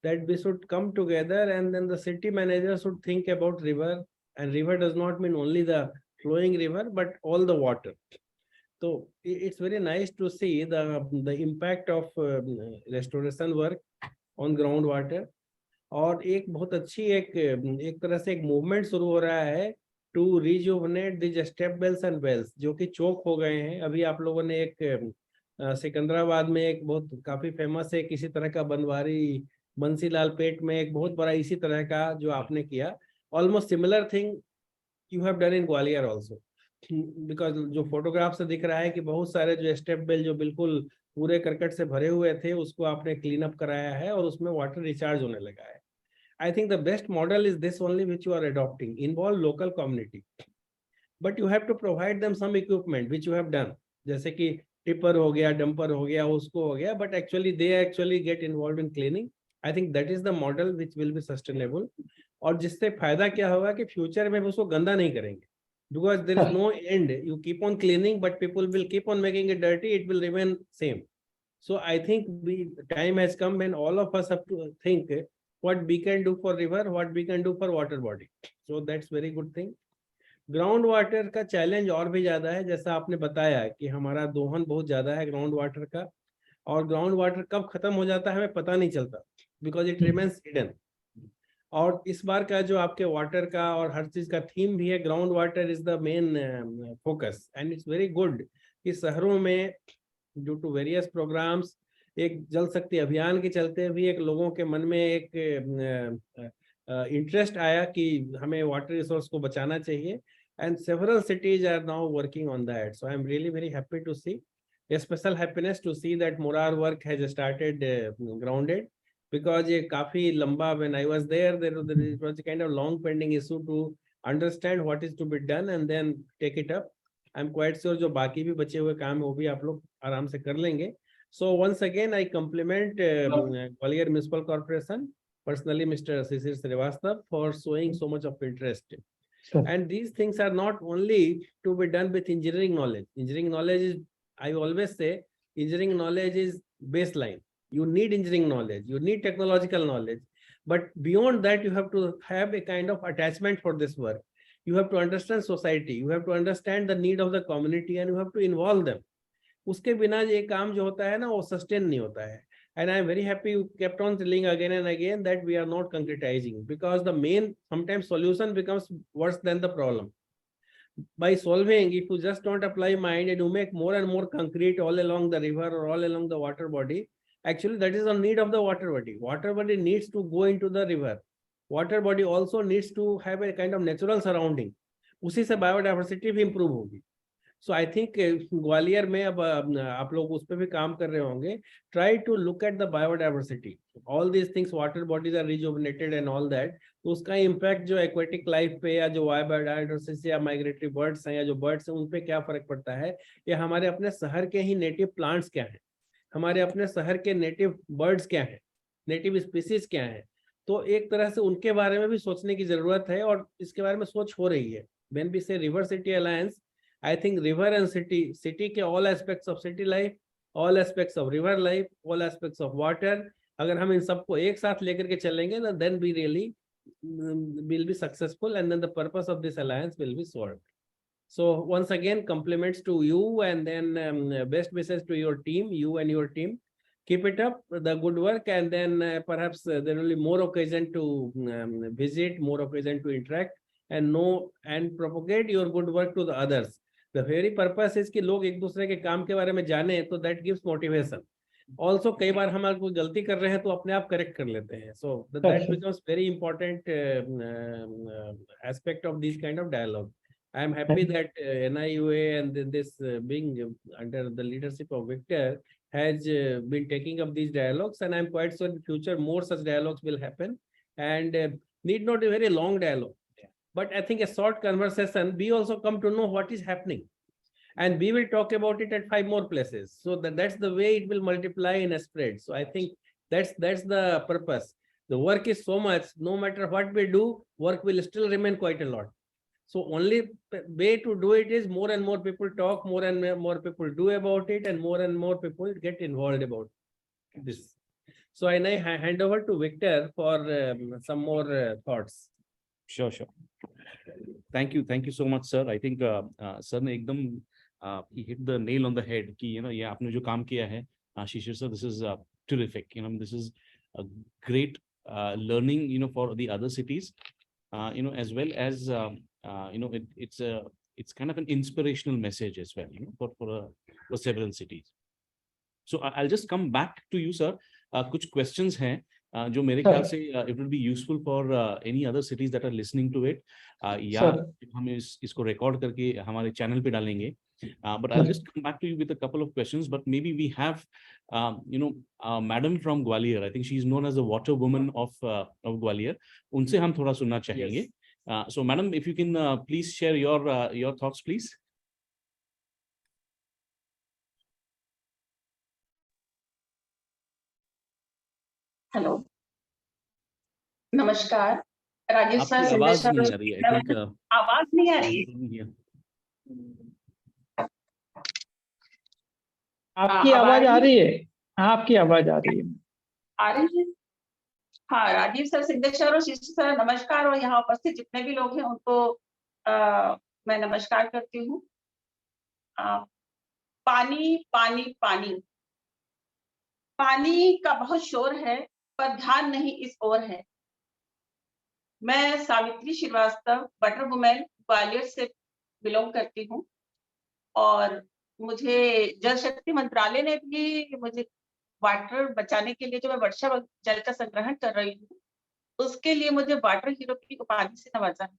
that we should come together and then the city manager should think about river, and river does not mean only the flowing river but all the water. So it's very nice to see the impact of restoration work on groundwater. और एक बहुत अच्छी एक तरह से एक movement शुरू हो रहा है to rejuvenate these step wells and wells जो कि चौक हो गए हैं। अभी आप लोगों ने एक सिकंदराबाद में एक बहुत काफी फेमस है किसी तरह का बनवारी बंसीलाल पेट में एक बहुत बड़ा इसी तरह का जो आपने किया, almost similar thing you have done in Gwalior also, because जो फोटोग्राफ से दिख रहा है कि बहुत सारे जो स्टेप वेल जो बिल्कुल पूरे करकट से भरे हुए थे उसको आपने क्लीन अप कराया है और उसमें वाटर रिचार्ज होने लगा है। I think the best model is this only which you are adopting. Involve local community, but you have to provide them some equipment which you have done. जैसे कि tipper हो गया, डंपर हो गया, उसको हो गया, but actually they actually get involved in cleaning. I think that is the model which will be sustainable. और जिससे फायदा क्या होगा कि फ्यूचर में उसको गंदा नहीं करेंगे, because there is no end. You keep on cleaning, but people will keep on making it dirty. It will remain same. So I think time has come when all of us have to think what we can do for river, what we can do for water body. So that's very good thing. Ground water का challenge और भी ज्यादा है, जैसा आपने बताया कि हमारा दोहन बहुत ज्यादा है ग्राउंड वाटर का, और ग्राउंड वाटर कब खत्म हो जाता है हमें पता नहीं चलता, बिकॉज इट रिमेन्स हिडन। और इस बार का जो आपके वाटर का और हर चीज का थीम भी है, ground water is the main focus, and it's very good कि शहरों में ड्यू टू वेरियस प्रोग्राम्स एक जल शक्ति अभियान के चलते भी एक लोगों के मन में एक इंटरेस्ट आया कि हमें वाटर रिसोर्स को बचाना चाहिए, and several cities are now working on that. So I am really very happy to see, a special happiness to see that Morar work has started grounded, because ये काफी लंबा, when I was there it was a kind of long pending issue to understand what is to be done and then take it up. I'm quite sure जो बाकी भी बचे हुए काम है वो भी आप लोग आराम से कर लेंगे। So once again I compliment Gwalior Municipal Corporation, personally Mr. Sisir Srivastava, for showing so much of interest. Sure. And these things are not only to be done with engineering knowledge. Engineering knowledge is, I always say, engineering knowledge is baseline. You need engineering knowledge, you need technological knowledge, but beyond that you have to have a kind of attachment for this work. You have to understand society, you have to understand the need of the community, and you have to involve them. उसके बिना ये काम जो होता है ना वो sustain नहीं होता है। And I am very happy you kept on telling again and again that we are not concretizing, because the main sometimes solution becomes worse than the problem. By solving, if you just don't apply mind and you make more and more concrete all along the river or all along the water body, actually that is the need of the water body. Water body needs to go into the river. Water body also needs to have a kind of natural surrounding. उसी से biodiversity भी improve होगी. So I think Gwalior में अब आप लोग उस पर भी काम कर रहे होंगे. Try to look at the biodiversity. All these things, water bodies are rejuvenated and all that. तो उसका इम्पैक्ट जो एक्वेटिक लाइफ पे या जो बायोडायवर्सिटी या माइग्रेटरी बर्ड्स हैं या जो बर्ड्स हैं उन पे क्या फर्क पड़ता है, या हमारे अपने शहर के ही नेटिव प्लांट्स क्या हैं, हमारे अपने शहर के नेटिव बर्ड्स क्या हैं, नेटिव स्पीसीज क्या हैं. तो एक तरह से उनके बारे में भी सोचने की जरूरत है और इसके बारे में सोच हो रही है. When we say River City Alliance, I think river and city के all aspects of city life, all aspects of river life, all aspects of water, अगर हम इन सबको एक साथ लेकर के चलेंगे ना, then we really will be successful, and then the purpose of this alliance will be solved. So once again, compliments to you, and then best wishes to your team, you and your team. Keep it up, the good work, and then perhaps there will be more occasion to visit, more occasion to interact, and know and propagate your good work to the others. The very purpose is कि लोग एक दूसरे के काम के बारे में जाने, तो that gives motivation. Also कई बार हम कोई गलती कर रहे हैं तो अपने आप करेक्ट कर लेते हैं. So that becomes very important aspect of this kind of dialogue. I am happy that NIUA and this being under the leadership of Victor has been taking up these dialogues, and I am quite sure in the future more such dialogues will happen, and need not a very long dialogue. But I think a short conversation, we also come to know what is happening. And we will talk about it at 5 more places. So that's the way it will multiply in a spread. So I think that's the purpose. The work is so much, no matter what we do, work will still remain quite a lot. So only way to do it is more and more people talk, more and more people do about it, and more people get involved about this. So I now hand over to Victor for some more thoughts. Sure. Thank you so much, sir. I think sir ने एकदम he hit the nail on the head कि ये आपने जो काम किया है, Shishir sir, this is terrific. This is a great learning for the other cities, as well as it's kind of an inspirational message as well, for several cities. So I'll just come back to you, sir. कुछ questions हैं जो मेरे ख्याल से it will be useful for any other cities that are listening to it. या हम इसको record करके हमारे channel पे डालेंगे. But I'll just come back to you with a couple of questions. But maybe we have, Madam from Gwalior. I think she's known as the water woman of Gwalior. उनसे हम थोड़ा सुनना चाहेंगे. So, Madam, if you can please share your thoughts, please. Hello, नमस्कार Rajesh sir, आपकी आवाज नहीं आ रही है, I think, आवाज नहीं आ रही है। आपकी आवाज आ रही है? हाँ, आपकी आवाज आ रही है। आ रही है। हाँ, राजीव सर, सिद्धेश्वर और शिशु सर, नमस्कार, और यहाँ उपस्थित जितने भी लोग हैं उनको मैं नमस्कार करती हूँ। पानी पानी पानी पानी का बहुत शोर है, पर ध्यान नहीं इस ओर है। मैं सावित्री श्रीवास्तव, वाटर वुमेन, ग्वालियर से बिलोंग करती हूँ, और मुझे जल शक्ति मंत्रालय ने भी मुझे वाटर बचाने के लिए जो मैं वर्षा जल का संग्रहण कर रही हूँ, उसके लिए मुझे वाटर हीरो की उपाधि से नवाजा है।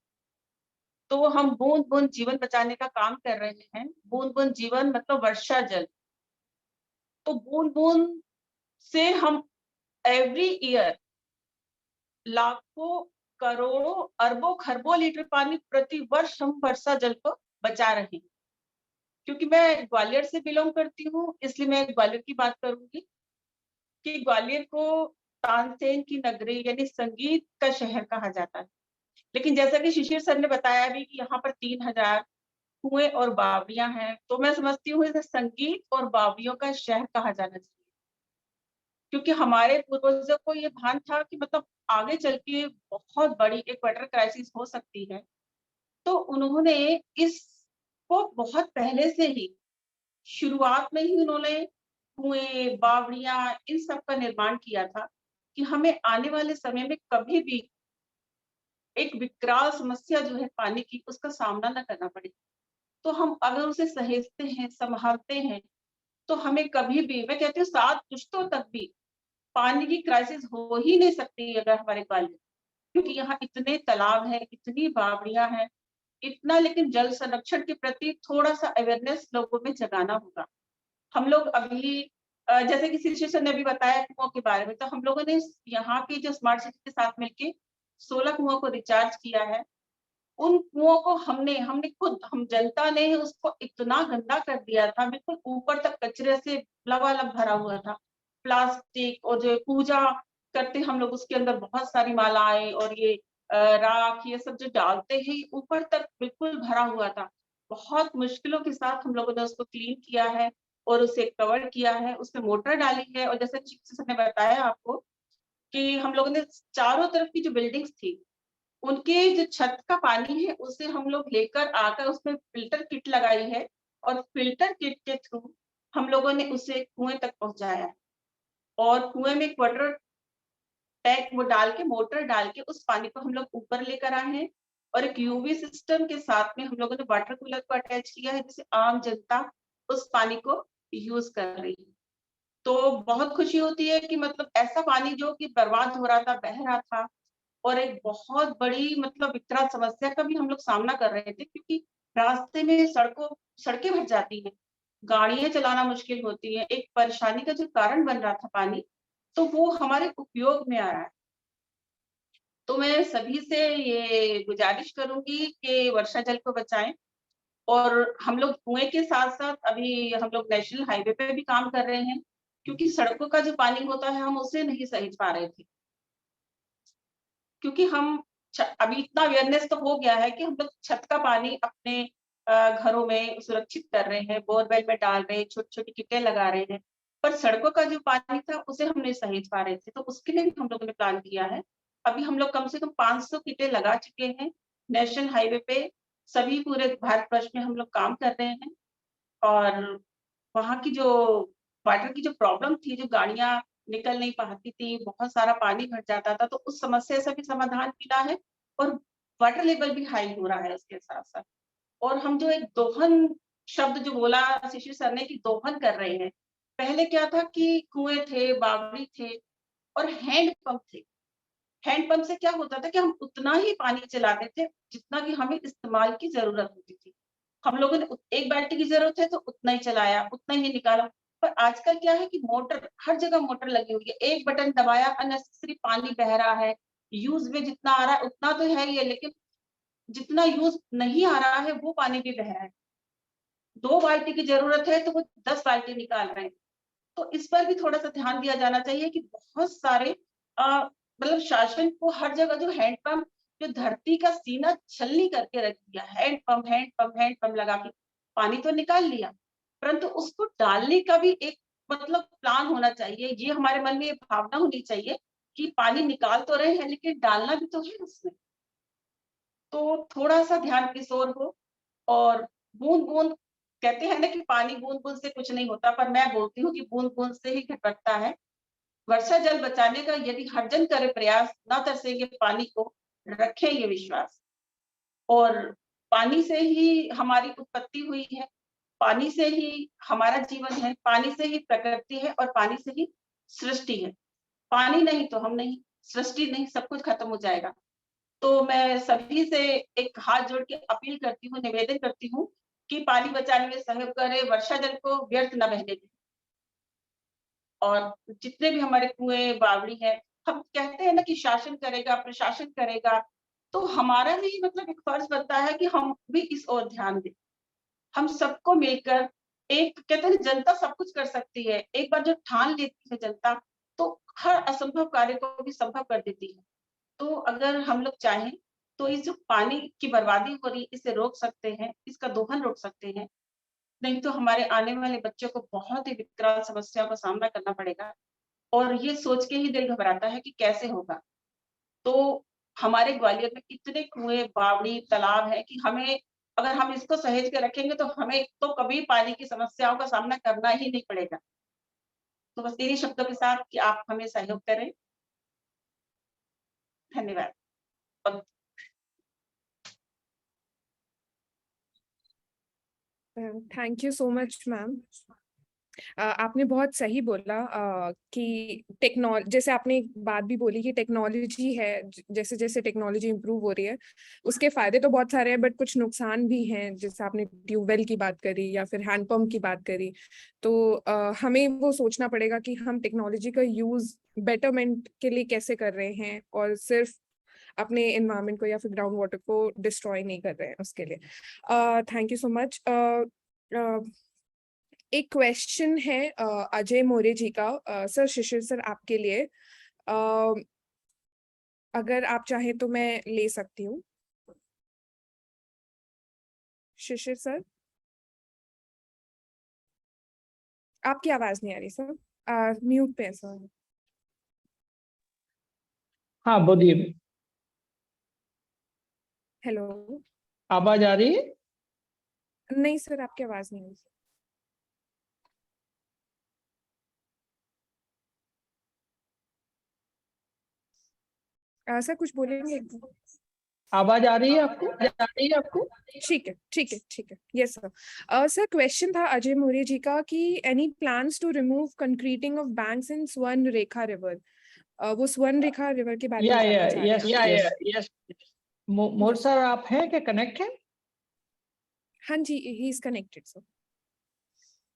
तो हम बूंद बूंद जीवन बचाने का काम कर रहे हैं। बूंद बूंद जीवन मतलब वर्षा जल। तो बूंद बूंद से हम एवरी ईयर लाखों, करोड़ों, अरबों, खरबों लीटर पानी प्रति वर्ष हम वर्षा जल को बचा रहे हैं। क्योंकि मैं ग्वालियर से बिलोंग करती हूँ, इसलिए मैं ग्वालियर की बात करूंगी कि ग्वालियर को तानसेन की नगरी यानी संगीत का शहर कहा जाता है। लेकिन जैसा कि शिशिर सर ने बताया भी कि यहाँ पर 3000 कुएं और बावड़ियां हैं, तो मैं समझती हूँ इसे संगीत और बावड़ियों का शहर कहा जाना चाहिए। क्योंकि हमारे पूर्वजों को ये भान था कि मतलब आगे चल के बहुत बड़ी एक वाटर क्राइसिस हो सकती है, तो उन्होंने इसको बहुत पहले से ही, शुरुआत में ही उन्होंने कुएं, बावड़ियां, इन सब का निर्माण किया था कि हमें आने वाले समय में कभी भी एक विकराल समस्या जो है पानी की, उसका सामना न करना पड़े। तो हम अगर उसे सहेजते हैं, संभालते हैं, तो हमें कभी भी, मैं कहती हूँ 7 पुश्तों तक भी पानी की क्राइसिस हो ही नहीं सकती अगर हमारे ग्वालियर, क्योंकि यहाँ इतने तालाब है, इतनी बावड़ियां हैं, इतना। लेकिन जल संरक्षण के प्रति थोड़ा सा अवेयरनेस लोगों में जगाना होगा। हम लोग अभी जैसे कि शिशिर ने भी बताया कुओं के बारे में, तो हम लोगों ने यहाँ की जो स्मार्ट सिटी के साथ मिलके 16 कुओं को रिचार्ज किया है। उन कुओं को हमने खुद, हम जनता ने उसको इतना गंदा कर दिया था, बिल्कुल ऊपर तक कचरे से लबालब भरा हुआ था। प्लास्टिक और जो पूजा करते हम लोग, उसके अंदर बहुत सारी मालाएं और ये राख, ये सब जो डालते हैं, ऊपर तक बिल्कुल भरा हुआ था। बहुत मुश्किलों के साथ हम लोगों ने उसको क्लीन किया है और उसे कवर किया है, उसमें मोटर डाली है। और जैसे चिकित्सक ने बताया आपको कि हम लोगों ने चारों तरफ की जो बिल्डिंग्स थी, उनके जो छत का पानी है, उसे हम लोग लेकर आकर उसमें फिल्टर किट लगाई है, और फिल्टर किट के थ्रू हम लोगों ने उसे कुएं तक पहुंचाया है। और कुएं में एक वाटर टैंक वो डाल के, मोटर डाल के, उस पानी को हम लोग ऊपर लेकर आए हैं। और एक यूवी सिस्टम के साथ में हम लोगों ने वाटर कूलर को अटैच किया है, जिससे आम जनता उस पानी को यूज कर रही है। तो बहुत खुशी होती है कि मतलब ऐसा पानी जो कि बर्बाद हो रहा था, बह रहा था, और एक बहुत बड़ी मतलब विकराल समस्या का भी हम लोग सामना कर रहे थे, क्योंकि रास्ते में सड़कें भर जाती हैं, गाड़ियां चलाना मुश्किल होती है। एक परेशानी का जो कारण बन रहा था पानी, तो वो हमारे उपयोग में आ रहा है। तो मैं सभी से ये गुजारिश करूंगी कि वर्षा जल को बचाएं। और हम लोग कुएं के साथ साथ अभी हम लोग नेशनल हाईवे पे भी काम कर रहे हैं, क्योंकि सड़कों का जो पानी होता है, हम उसे नहीं सहेज पा रहे थे। क्योंकि हम अभी इतना अवेयरनेस तो हो गया है कि हम लोग छत का पानी अपने घरों में सुरक्षित कर रहे हैं, बोरवेल में डाल रहे हैं, छोटी छोटी किटें लगा रहे हैं, पर सड़कों का जो पानी था उसे हम नहीं सहेज पा रहे थे। तो उसके लिए भी हम लोगों ने प्लान किया है। अभी हम लोग कम से कम 500 किटें लगा चुके हैं नेशनल हाईवे पे। सभी पूरे भारतवर्ष में हम लोग काम कर रहे हैं। और वहाँ की जो वाटर की जो प्रॉब्लम थी, जो गाड़ियां निकल नहीं पाती थी, बहुत सारा पानी भर जाता था, तो उस समस्या से भी समाधान मिला है। और वाटर लेवल भी हाई हो रहा है उसके साथ साथ। और हम जो एक दोहन शब्द जो बोला शिशिर सर ने कि दोहन कर रहे हैं, पहले क्या था कि कुएं थे, बावड़ी थे और हैंडपंप थे। हैंडपंप से क्या होता था कि हम उतना ही पानी चलाते थे जितना कि हमें इस्तेमाल की जरूरत होती थी। हम लोगों ने एक बाल्टी की जरूरत है तो उतना ही चलाया, उतना ही निकाला। पर आजकल क्या है कि मोटर, हर जगह मोटर लगी हुई है, एक बटन दबाया, अननेसेसरी पानी बह रहा है। यूज में जितना आ रहा है उतना तो है ही है, लेकिन जितना यूज नहीं आ रहा है वो पानी भी बह रहा है। 2 बाल्टी की जरूरत है तो वो 10 बाल्टी निकाल रहे हैं। तो इस पर भी थोड़ा सा ध्यान दिया जाना चाहिए कि बहुत सारे मतलब शासन को हर जगह जो हैंडपंप, जो धरती का सीना छलनी करके रख दिया, हैंडपंप हैंडपंप हैंडपंप लगा के पानी तो निकाल लिया, परंतु उसको डालने का भी एक मतलब प्लान होना चाहिए। ये हमारे मन में ये भावना होनी चाहिए कि पानी निकाल तो रहे हैं लेकिन डालना भी तो है उसमें। तो थोड़ा सा ध्यान किशोर हो। और बूंद बूंद कहते हैं ना कि पानी बूंद बूंद से कुछ नहीं होता, पर मैं बोलती हूँ कि बूंद बूंद से ही घटता है। वर्षा जल बचाने का यदि हर जन करे प्रयास, ना तरसेंगे पानी को, रखें ये विश्वास। और पानी से ही हमारी उत्पत्ति हुई है, पानी से ही हमारा जीवन है, पानी से ही प्रकृति है और पानी से ही सृष्टि है। पानी नहीं तो हम नहीं, सृष्टि नहीं, सब कुछ खत्म हो जाएगा। तो मैं सभी से एक हाथ जोड़ के अपील करती हूँ, निवेदन करती हूँ कि पानी बचाने में सहयोग करें, वर्षा जल को व्यर्थ न बहने दें। और जितने भी हमारे कुएं, बावड़ी हैं, हम कहते हैं ना कि शासन करेगा, प्रशासन करेगा, तो हमारा भी मतलब एक फर्ज बनता है कि हम भी इस ओर ध्यान दें। हम सबको मिलकर, एक कहते हैं ना जनता सब कुछ कर सकती है, एक बार जब ठान लेती है जनता, तो हर असंभव कार्य को भी संभव कर देती है। तो अगर हम लोग चाहें तो इस जो पानी की बर्बादी हो रही है, इसे रोक सकते हैं, इसका दोहन रोक सकते हैं। नहीं तो हमारे आने वाले बच्चों को बहुत ही विकराल समस्याओं का सामना करना पड़ेगा। और ये सोच के ही दिल घबराता है कि कैसे होगा। तो हमारे ग्वालियर में इतने कुएं, बावड़ी, तालाब है कि हमें, अगर हम इसको सहेज के रखेंगे तो हमें तो कभी पानी की समस्याओं का सामना करना ही नहीं पड़ेगा। तो बस इन्हीं शब्दों के साथ कि आप हमें सहयोग करें। धन्यवाद। और thank you so much ma'am. आपने बहुत सही बोला कि जैसे आपने एक बात भी बोली कि टेक्नोलॉजी है, जैसे जैसे टेक्नोलॉजी इंप्रूव हो रही है उसके फायदे तो बहुत सारे हैं, बट कुछ नुकसान भी हैं। जैसे आपने ट्यूबवेल की बात करी या फिर हैंडपंप की बात करी, तो हमें वो सोचना पड़ेगा कि हम टेक्नोलॉजी का यूज बेटरमेंट के लिए कैसे कर रहे हैं और सिर्फ अपने एनवायरनमेंट को या फिर ग्राउंड वाटर को डिस्ट्रॉय नहीं कर रहे हैं उसके लिए। Thank you so much. एक क्वेश्चन है अजय मोरे जी का। सर, शिशिर सर आपके लिए, अगर आप चाहें तो मैं ले सकती हूँ। शिशिर सर, आपकी आवाज नहीं आ रही सर, म्यूट पे है सर। हाँ बोलिए, हेलो। आवाज आ रही है? नहीं सर, आपकी आवाज नहीं आ रही। सर कुछ बोलेंगे? आवाज आ रही है आपको? आ रही है आपको? ठीक है, ठीक है, ठीक है। Yes sir. सर क्वेश्चन था अजय मोरे जी का कि any plans to remove concreting of banks in Swarna Rekha river. वो स्वर्ण रेखा रिवर के बारे में जानना चाह रहे हैं। यस। मोर सर आप हैं क्या, कनेक्ट है? हाँ जी, he is connected sir.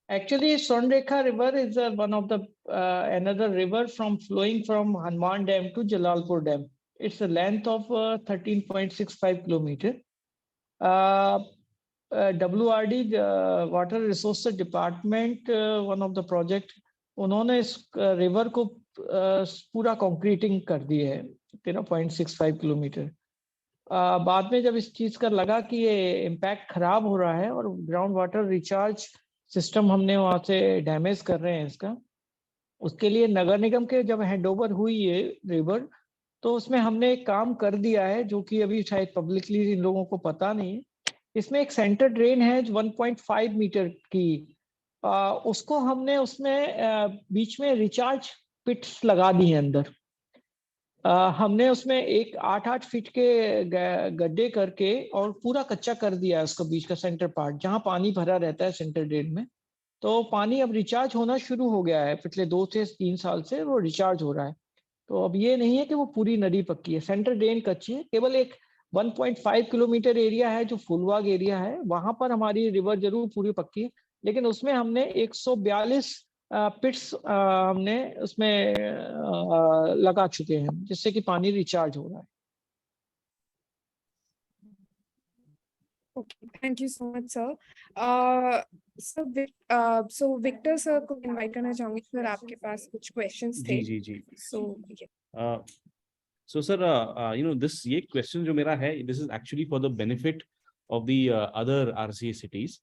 Actually, Swarnrekha River is one of the another river flowing from Hanuman Dam to Jalalpur Dam. It's a length of 13.65 kilometer. WRD Water Resources Department, one of the project, उन्होंने इस river को पूरा concreting कर दी है 13.65 kilometre. बाद में जब इस चीज का लगा कि ये इम्पैक्ट खराब हो रहा है और ग्राउंड वाटर रिचार्ज सिस्टम हमने वहां से डैमेज कर रहे हैं इसका, उसके लिए नगर निगम के जब हैंडओवर हुई है रिवर, तो उसमें हमने एक काम कर दिया है जो कि अभी शायद पब्लिकली इन लोगों को पता नहीं है। इसमें एक सेंटर ड्रेन है 1.5 मीटर की, उसको हमने उसमें बीच में रिचार्ज पिट्स लगा दी है अंदर। हमने उसमें एक 8-8 फीट के गड्ढे करके और पूरा कच्चा कर दिया है उसका बीच का सेंटर पार्ट, जहाँ पानी भरा रहता है सेंटर ड्रेन में। तो पानी अब रिचार्ज होना शुरू हो गया है, पिछले 2 से 3 साल से वो रिचार्ज हो रहा है। तो अब ये नहीं है कि वो पूरी नदी पक्की है, सेंटर ड्रेन कच्ची है, केवल एक 1.5 किलोमीटर एरिया है जो फुलबाग एरिया है, वहां पर हमारी रिवर जरूर पूरी पक्की है, लेकिन उसमें हमने 142 पिट्स हमने उसमें लगा चुके हैं, जिससे कि पानी रिचार्ज हो रहा है। Okay, thank you so much, sir. So Victor sir को invite करना चाहूंगी, sir आपके पास कुछ questions थे. जी. So yeah. So sir, this ये question जो मेरा है, this is actually for the benefit of the other RCA cities.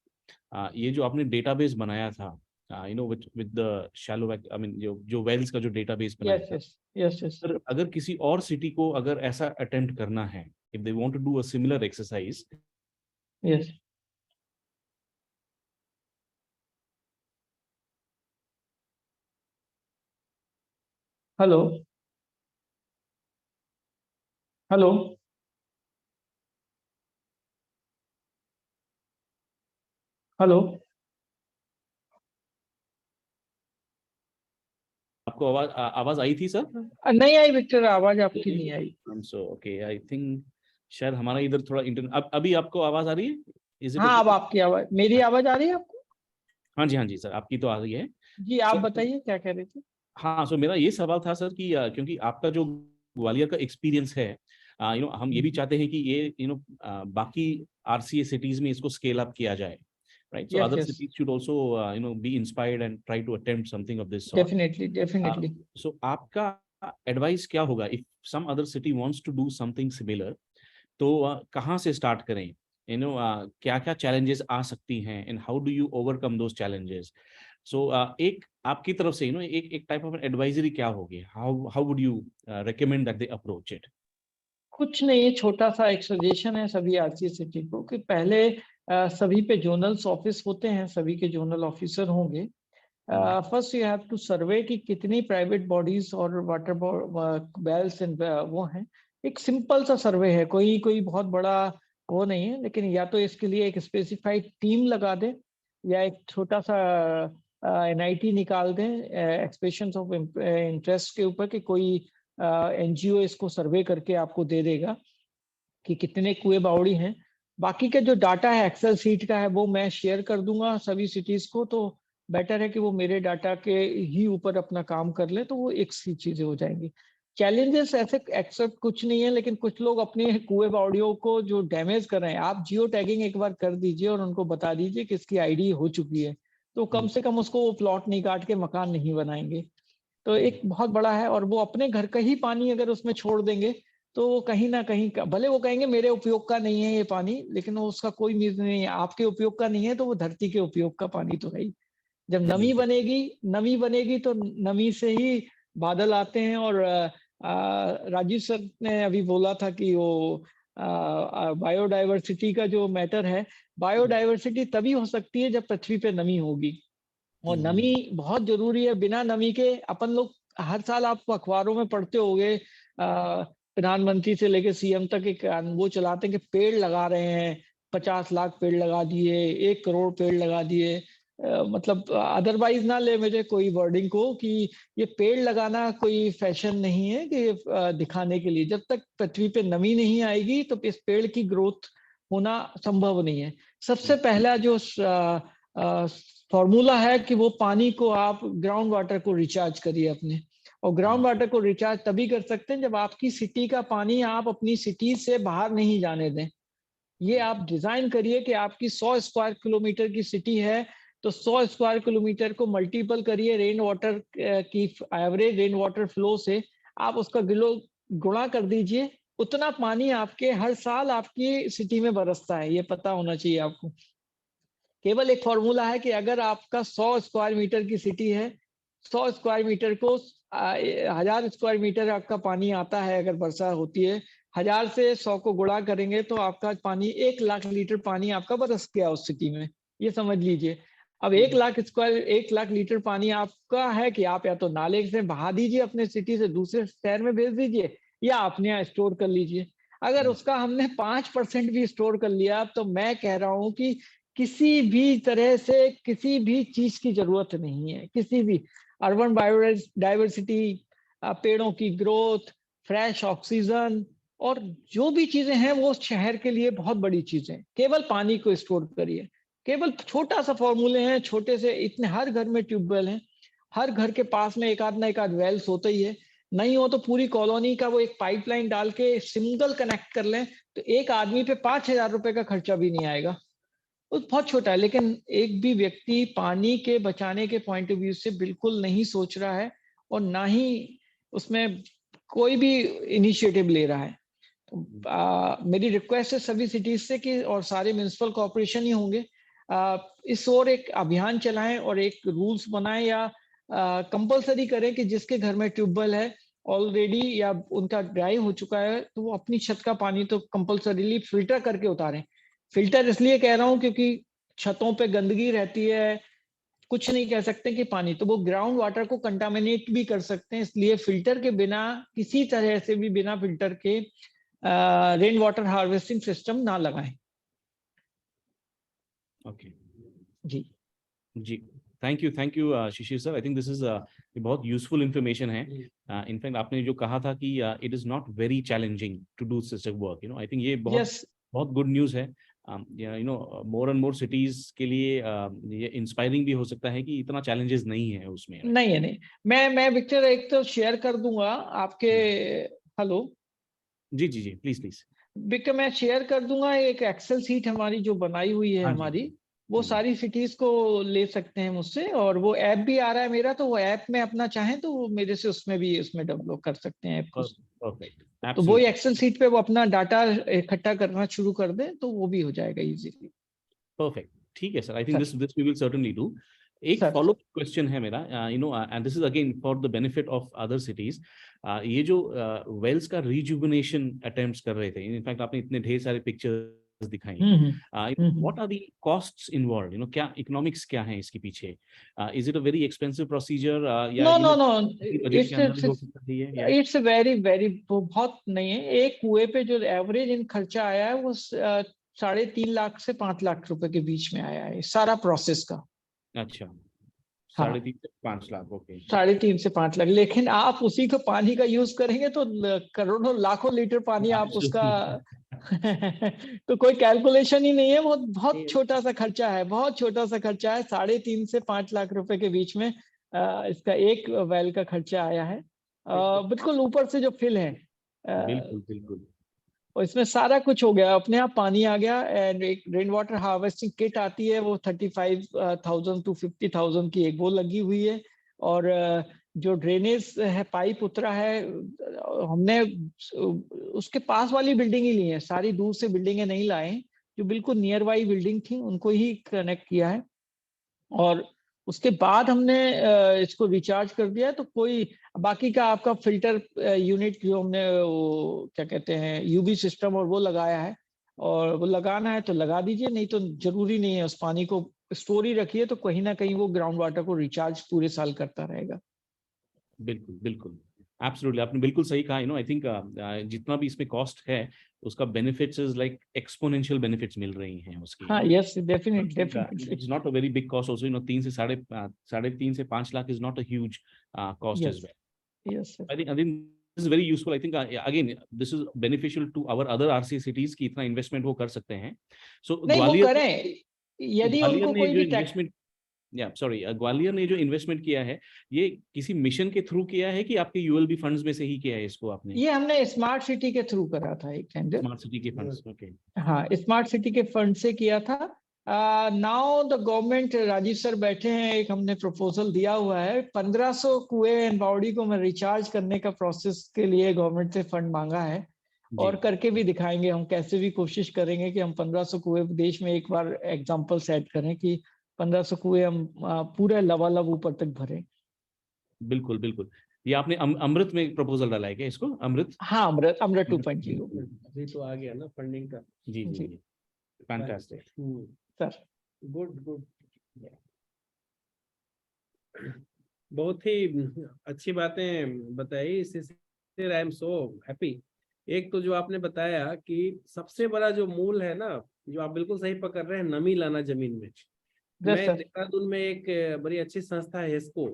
ये जो आपने database बनाया था, with the shallow, I mean जो wells का जो database बनाया था. Yes. सर अगर किसी और सिटी को अगर ऐसा अटेम्प्ट करना है, if they want to do a similar exercise. Yes. Hello hello hello आपको आवाज आई थी सर? नहीं आई विक्टर, आवाज आपकी नहीं आई। सो ओके, आई थिंक शायद हमारा इधर थोड़ा इंटरनेट, अभी आपको आवाज आ रही है? हाँ, अब आपकी आवाज, मेरी आवाज आ रही है आपको? हाँ जी सर, आपकी तो आ रही है जी। आप बताइए क्या कह रहे थे? हाँ, सो मेरा ये सवाल था सर कि क्योंकि आपका जो ग्वालियर का एक्सपीरियंस है, हम ये भी चाहते हैं कि ये बाकी RCA सिटीज में इसको स्केल अप किया जाए, right? So other cities should also be inspired and try to attempt something of this sort. Definitely. So आपका advice क्या होगा if some other city wants to do something similar, तो कहाँ से start करें? क्या challenges आ सकती हैं and how do you overcome those challenges? So एक आपकी तरफ से एक type of advisory क्या होगी? How would you recommend that they approach it? कुछ नहीं, छोटा सा एक सजेशन है सभी RCA सिटी को कि पहले सभी पे जोनल्स ऑफिस होते हैं, सभी के जोनल ऑफिसर होंगे। फर्स्ट यू हैव टू सर्वे कि कितनी प्राइवेट बॉडीज और वाटर वेल्स एंड वो हैं। एक सिंपल सा सर्वे है, कोई बहुत बड़ा वो नहीं है, लेकिन या तो इसके लिए एक स्पेसिफाइड टीम लगा दे या एक छोटा सा NIT निकाल दें एक्सप्रेशंस ऑफ इंटरेस्ट के ऊपर कि कोई NGO इसको सर्वे करके आपको दे देगा कि कितने कुएं बावड़ी हैं। बाकी का जो डाटा है एक्सेल सीट का है वो मैं शेयर कर दूंगा सभी सिटीज को, तो बेटर है कि वो मेरे डाटा के ही ऊपर अपना काम कर ले, तो वो एक सी चीजें हो जाएंगी। चैलेंजेस ऐसे एक्सेप्ट कुछ नहीं है, लेकिन कुछ लोग अपने कुएं बावड़ियों को जो डैमेज कर रहे हैं, आप जियो टैगिंग एक बार कर दीजिए और उनको बता दीजिए कि इसकी ID हो चुकी है, तो कम से कम उसको प्लॉट नहीं काट के मकान नहीं बनाएंगे। तो एक बहुत बड़ा है, और वो अपने घर का ही पानी अगर उसमें छोड़ देंगे तो कहीं ना कहीं भले वो कहेंगे मेरे उपयोग का नहीं है ये पानी, लेकिन वो उसका कोई मीन नहीं है। आपके उपयोग का नहीं है तो वो धरती के उपयोग का पानी तो है ही। जब नमी बनेगी तो नमी से ही बादल आते हैं। और राजीव सर ने अभी बोला था कि वो बायोडाइवर्सिटी का जो मैटर है, बायोडाइवर्सिटी तभी हो सकती है जब पृथ्वी पे नमी होगी, और नमी बहुत जरूरी है। बिना नमी के अपन लोग हर साल आप अखबारों में पढ़ते होंगे, प्रधानमंत्री से लेकर CM तक एक वो चलाते हैं कि पेड़ लगा रहे हैं, 50 लाख पेड़ लगा दिए, 1 करोड़ पेड़ लगा दिए। मतलब अदरवाइज ना ले मेरे कोई वर्डिंग को कि ये पेड़ लगाना कोई फैशन नहीं है कि दिखाने के लिए। जब तक पृथ्वी पे नमी नहीं आएगी तो इस पेड़ की ग्रोथ होना संभव नहीं है। सबसे पहला जो फॉर्मूला है कि वो पानी को आप ग्राउंड वाटर को रिचार्ज करिए अपने, और ग्राउंड वाटर को रिचार्ज तभी कर सकते हैं जब आपकी सिटी का पानी आप अपनी सिटी से बाहर नहीं जाने दें। ये आप डिजाइन करिए कि आपकी 100 स्क्वायर किलोमीटर की सिटी है तो 100 स्क्वायर किलोमीटर को मल्टीपल करिए रेन वाटर की एवरेज रेन वाटर फ्लो से, आप उसका गुणा कर दीजिए, उतना पानी आपके हर साल आपकी सिटी में बरसता है। ये पता होना चाहिए आपको। केवल एक फॉर्मूला है कि अगर आपका 100 स्क्वायर मीटर की सिटी है, 100 स्क्वायर मीटर को 1000 स्क्वायर मीटर आपका पानी आता है, अगर वर्षा होती है 1000 से 100 को गुणा करेंगे तो आपका पानी 1 लाख लीटर पानी आपका बरस गया उस सिटी में, ये समझ लीजिए। अब 1 लाख लीटर पानी आपका है कि आप या तो नाले से बहा दीजिए अपने सिटी से दूसरे शहर में भेज दीजिए, या अपने यहाँ स्टोर कर लीजिए। अगर उसका हमने 5% भी स्टोर कर लिया तो मैं कह रहा हूँ कि किसी भी तरह से किसी भी चीज की जरूरत नहीं है, किसी भी अर्बन बायोडाइवर्सिटी, पेड़ों की ग्रोथ, फ्रेश ऑक्सीजन और जो भी चीजें हैं वो शहर के लिए बहुत बड़ी चीजें। केवल पानी को स्टोर करिए, केवल छोटा सा फॉर्मूले हैं, छोटे से इतने, हर घर में ट्यूबवेल हैं, हर घर के पास में एक आध वेल्स होता ही है। नहीं हो तो पूरी कॉलोनी का वो एक पाइपलाइन डाल के सिंगल कनेक्ट कर लें तो एक आदमी पे 5,000 रुपए का खर्चा भी नहीं आएगा। वो बहुत छोटा है, लेकिन एक भी व्यक्ति पानी के बचाने के पॉइंट ऑफ व्यू से बिल्कुल नहीं सोच रहा है और ना ही उसमें कोई भी इनिशिएटिव ले रहा है। मेरी रिक्वेस्ट है सभी सिटीज से कि, और सारे म्युनिसिपल कॉर्पोरेशन ही होंगे, इस ओर एक अभियान चलाएं और एक रूल्स बनाएं या कंपलसरी करें कि जिसके घर में ट्यूबवेल है ऑलरेडी या उनका ड्राई हो चुका है तो वो अपनी छत का पानी तो कंपलसरीली फिल्टर करके उतारें। फिल्टर इसलिए कह रहा हूँ क्योंकि छतों पे गंदगी रहती है, कुछ नहीं कह सकते कि पानी, तो वो ग्राउंड वाटर को कंटामिनेट भी कर सकते हैं, इसलिए फिल्टर के बिना, किसी तरह से भी बिना फिल्टर के रेन वाटर हार्वेस्टिंग सिस्टम ना लगाएं। ओके जी जी, thank you Shishir sir. I think this is बहुत यूजफुल इंफॉर्मेशन है। इनफैक्ट आपने जो कहा था कि it is not very challenging to do such work, you know, I think ये बहुत यस बहुत गुड न्यूज़ है। You know, more and more cities के लिए ये इंस्पायरिंग भी हो सकता है कि इतना चैलेंजेस नहीं है उसमें। नहीं है, नहीं, मैं विक्टर एक तो शेयर कर दूंगा आपके, हेलो जी जी जी, प्लीज प्लीज। विक्टर मैं शेयर कर दूंगा एक एक्सेल सीट हमारी जो बनाई हुई है हाँ जी। हमारी, वो सारी सिटीज को ले सकते हैं मुझसे, और वो ऐप भी आ रहा है मेरा, तो वो ऐप में अपना चाहें तो वो मेरे से उसमें भी उसमें डेवलप कर सकते हैं ऐप को। परफेक्ट, तो वो एक्सेल सीट पे वो अपना डाटा इकट्ठा करना शुरू कर दें तो वो भी हो जाएगा इजीली। परफेक्ट, ठीक है sir. I think sir this we will certainly do. एक सर फॉलो क्वेश्चन है मेरा, you know, and this is again for the benefit of other cities. ये जो वेल्स का रिजुविनेशन अटेम्प्ट्स कर रहे थे, इनफैक्ट आपने इतने ढेर सारे पिक्चर्स दिखाई, what are the costs involved, you know, क्या इकोनॉमिक्स क्या है इसके पीछे? Is it a very expensive procedure या no you no know, no, budget के अंदर ही हो सकता है ये? इट्स वेरी वेरी बहुत नहीं है। एक कुएं पे जो एवरेज इन खर्चा आया है वो 3.5 लाख से 5 लाख रुपए के बीच में आया है सारा प्रोसेस का। अच्छा, हाँ 3.5 से 5 लाख, ओके। 3.5 से 5 लाख, लेकिन आप उसी को पानी का यूज करेंगे तो करोड़ों लाखों लीटर पानी आप उसका तो कोई कैलकुलेशन ही नहीं है, वो बहुत छोटा सा खर्चा है, बहुत छोटा सा खर्चा है। 3.5 से 5 लाख रुपए के बीच में इसका एक वेल का खर्चा आया है। बिल्कुल ऊपर से जो फिल है बिल्कुल बिल्कुल। और इसमें सारा कुछ हो गया, अपने आप पानी आ गया। एंड एक रेन वाटर हार्वेस्टिंग किट आती है, वो 35,000 to 50,000 की एक वो लगी हुई है। और जो ड्रेनेज है पाइप उतरा है, हमने उसके पास वाली बिल्डिंग ही ली है, सारी दूर से बिल्डिंगें नहीं लाए, जो बिल्कुल नियर बाई बिल्डिंग थी उनको ही कनेक्ट किया है। और उसके बाद हमने इसको रिचार्ज कर दिया, तो कोई बाकी का आपका फिल्टर यूनिट जो हमने वो क्या कहते हैं यूवी सिस्टम और वो लगाया है, और वो लगाना है तो लगा दीजिए, नहीं तो जरूरी नहीं है। उस पानी को स्टोर ही रखिए तो कहीं ना कहीं वो ग्राउंड वाटर को रिचार्ज पूरे साल करता रहेगा। बिल्कुल बिल्कुल, एब्सोल्युटली, आपने बिल्कुल सही कहा। यू नो, आई थिंक जितना भी इसमें कॉस्ट है उसका benefits is like exponential benefits मिल रही हैं उसकी। हाँ yes definitely it's not a very big cost also, you know, 3 से 5 lakh is not a huge cost as yes well. Yes I think this is very useful. I think again this is beneficial to our other RC cities की इतना investment वो कर सकते हैं। सो नहीं वो ग्वालियर करें, यदि ग्वालियर उनको ने कोई जो भी इन्वेस्टमेंट, या सॉरी, ग्वालियर ने जो इन्वेस्टमेंट किया है, ये किसी मिशन के थ्रू किया है कि आपके यूएलबी फंड्स में से ही किया है इसको आपने? ये हमने स्मार्ट सिटी के थ्रू करा था एक टेंडर। स्मार्ट सिटी के फंड्स, ओके। हाँ स्मार्ट सिटी के फंड से किया था। Now the government, Rajeev sir बैठे हैं, एक हमने प्रपोजल दिया हुआ है, 1500 कुएं एंड बावड़ी को मैं रिचार्ज करने का प्रोसेस के लिए गवर्नमेंट से फंड मांगा है। जी और करके भी दिखाएंगे हम, कैसे भी कोशिश करेंगे कि हम 1500 कुएं देश में एक बार एग्जांपल सेट करें कि 1500 कुएं हम पूरे लबालब ऊपर तक भरें। बिल्कुल बिल्कुल। ये आपने अमृत में प्रपोजल डाला है क्या इसको? अमृत, हाँ अमृत, अमृत 2.0 अभी तो आ गया ना फंडिंग का। जी जी जी जी, फैंटास्टिक। सर। गुड गुड, बहुत ही अच्छी बातें बताई। इसी आई एम सो हैप्पी। एक तो जो आपने बताया कि सबसे बड़ा जो मूल है ना, जो आप बिल्कुल सही पकड़ रहे हैं, नमी लाना जमीन में। मैं सर। देहरादून में एक बड़ी अच्छी संस्था है इसको,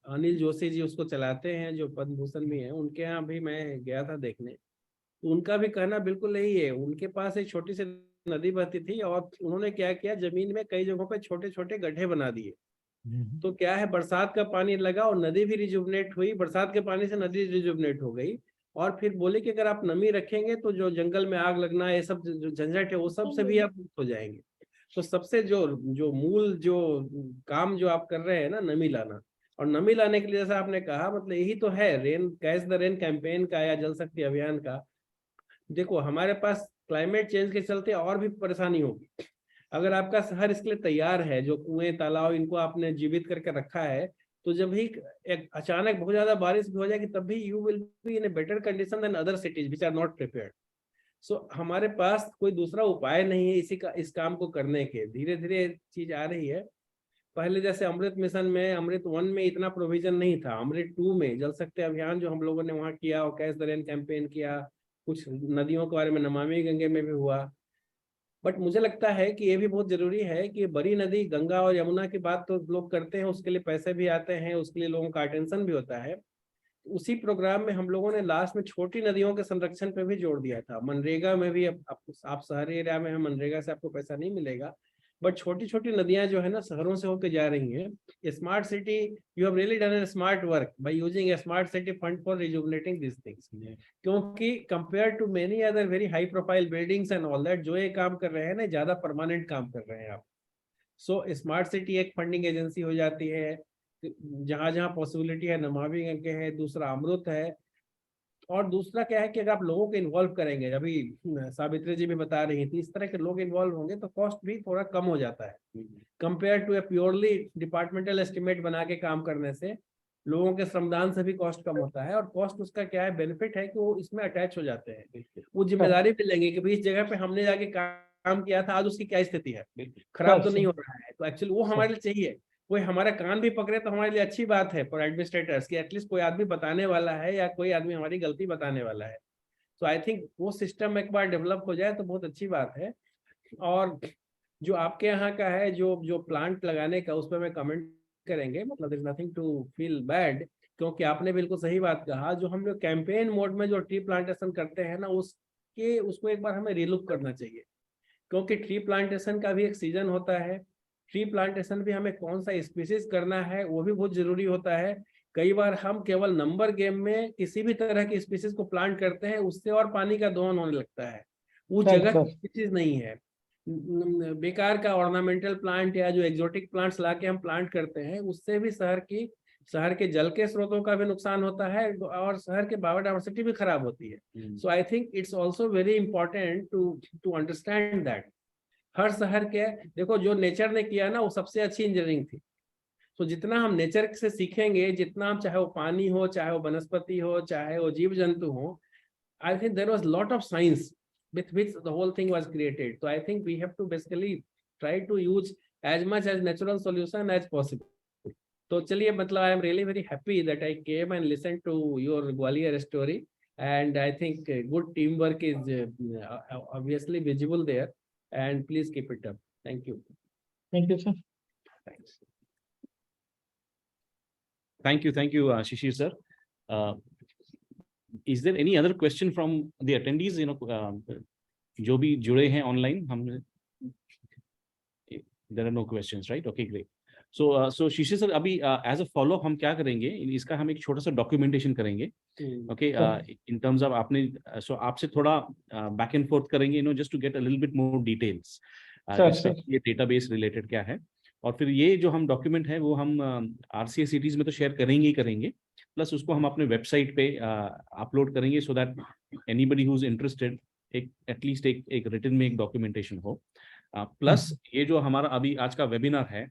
अनिल जोशी जी उसको चलाते हैं, जो पद्म भूषण भी हैं, उनके यहाँ भी मैं गया था देखने। तो उनका भी कहना बिल्कुल यही है। उनके पास एक छोटी सी नदी बहती थी और उन्होंने क्या किया, जमीन में कई जगहों पे छोटे छोटे गड्ढे बना दिए। तो क्या है, बरसात का पानी लगा और नदी भी रिजुवनेट हुई, बरसात के पानी से नदी रिजुवनेट हो गई। और फिर बोले कि अगर आप नमी रखेंगे तो जो जंगल में आग लगना, ये सब जो झंझट है, वो सब से भी आप मुक्त हो जाएंगे। तो सबसे जो जो मूल जो काम जो आप कर रहे हैं ना, नमी लाना, और नमी लाने के लिए जैसा आपने कहा, मतलब यही तो है rain catch the rain campaign का या जल शक्ति अभियान का। देखो हमारे पास क्लाइमेट चेंज के चलते और भी परेशानी होगी। अगर आपका शहर इसके लिए तैयार है, जो कुएं तालाब इनको आपने जीवित करके रखा है, तो जब भी एक अचानक बहुत ज्यादा बारिश भी हो जाएगी, तब भी you will be in a better condition than other cities which are not prepared. So हमारे पास कोई दूसरा उपाय नहीं है इस काम को करने के। धीरे धीरे चीज आ रही है। पहले जैसे अमृत मिशन में, अमृत 1 में इतना प्रोविजन नहीं था। अमृत 2 में जल शक्ति अभियान जो हम लोगों ने वहाँ किया, और कैच द रेन कैंपेन किया, कुछ नदियों के बारे में नमामि गंगे में भी हुआ। बट मुझे लगता है कि ये भी बहुत जरूरी है कि बड़ी नदी गंगा और यमुना की बात तो लोग करते हैं, उसके लिए पैसे भी आते हैं, उसके लिए लोगों का अटेंशन भी होता है। उसी प्रोग्राम में हम लोगों ने लास्ट में छोटी नदियों के संरक्षण पे भी जोड़ दिया था। मनरेगा में भी, आप शहरी एरिया में हैं, मनरेगा से आपको पैसा नहीं मिलेगा, बट छोटी छोटी नदियां जो है ना, शहरों से होकर जा रही हैं। Smart city, you have really done a smart work by using a smart city fund for rejuvenating this things. क्योंकि compare to many other very high profile buildings and all that, जो ये काम कर रहे हैं ना, ज्यादा परमानेंट काम कर रहे हैं आप। सो स्मार्ट सिटी एक फंडिंग एजेंसी हो जाती है, जहां जहां पॉसिबिलिटी है। नमामि गंगे है, दूसरा अमृत है, और दूसरा क्या है कि अगर आप लोगों को इन्वॉल्व करेंगे, अभी सावित्री जी भी बता रही थी, इस तरह के लोग इन्वॉल्व होंगे तो कॉस्ट भी थोड़ा कम हो जाता है compare to a purely departmental estimate बना के काम करने से। लोगों के श्रमदान से भी कॉस्ट कम होता है, और कॉस्ट उसका क्या है, बेनिफिट है कि वो इसमें अटैच हो जाते हैं। वो जिम्मेदारी भी लेंगे कि भाई इस जगह पे हमने जाके काम किया था, आज उसकी क्या स्थिति है, खराब तो नहीं हो रहा है। तो एक्चुअली वो हमारे लिए चाहिए। कोई हमारा कान भी पकड़े तो हमारे लिए अच्छी बात है फॉर एडमिनिस्ट्रेटर्स, कि एटलीस्ट कोई आदमी बताने वाला है, या कोई आदमी हमारी गलती बताने वाला है। तो आई थिंक वो सिस्टम एक बार डेवलप हो जाए तो बहुत अच्छी बात है। और जो आपके यहाँ का है, जो प्लांट लगाने का, उस पर मैं कमेंट करेंगे, मतलब there is nothing to feel bad, क्योंकि आपने बिल्कुल सही बात कहा। जो हम लोग कैंपेन मोड में जो ट्री प्लांटेशन करते हैं ना, उसको एक बार हमें रिलुक करना चाहिए, क्योंकि ट्री प्लांटेशन का भी एक सीजन होता है। ट्री प्लांटेशन भी हमें कौन सा स्पीसीज करना है वो भी बहुत जरूरी होता है। कई बार हम केवल नंबर गेम में किसी भी तरह की स्पीसीज को प्लांट करते हैं, उससे और पानी का दोहन होने लगता है। उस जगह की स्पीसीज नहीं है, बेकार का ऑर्नामेंटल प्लांट या जो एक्सोटिक प्लांट्स लाके हम प्लांट करते हैं, उससे भी शहर के जल के स्रोतों का भी नुकसान होता है, और शहर के बायोडाइवर्सिटी भी खराब होती है। So I think it's also very important to understand that. हर शहर के, देखो जो नेचर ने किया ना, वो सबसे अच्छी इंजीनियरिंग थी। तो जितना हम नेचर से सीखेंगे, जितना हम, चाहे वो पानी हो, चाहे वो वनस्पति हो, चाहे वो जीव जंतु हो, I think there was lot of science with which the whole thing was created. So I think we have to basically try to use as much as natural solution as possible. तो चलिए, मतलब I am really very happy that I came and listened to your Gwalior story, and I think good teamwork is obviously visible there, and please keep it up. Thank you. Thank you, sir. Thanks. Thank you, Shishir sir. Is there any other question from the attendees? जो भी जुड़े हैं online, हम there are no questions, right? Okay, great. So Shishir sir, अभी as a follow up हम क्या करेंगे, इसका हम एक छोटा सा डॉक्यूमेंटेशन करेंगे. Okay, in terms of आपने, so आपसे थोड़ा back and forth करेंगे, just to get a little bit more details. ये database related क्या है, और फिर ये जो हम डॉक्यूमेंट है वो हम RCA cities में तो शेयर करेंगे ही करेंगे, प्लस उसको हम अपने वेबसाइट पे अपलोड करेंगे, so that anybody who is interested at least एक रिटन में एक डॉक्यूमेंटेशन हो। प्लस ये जो हमारा अभी आज का वेबिनार है,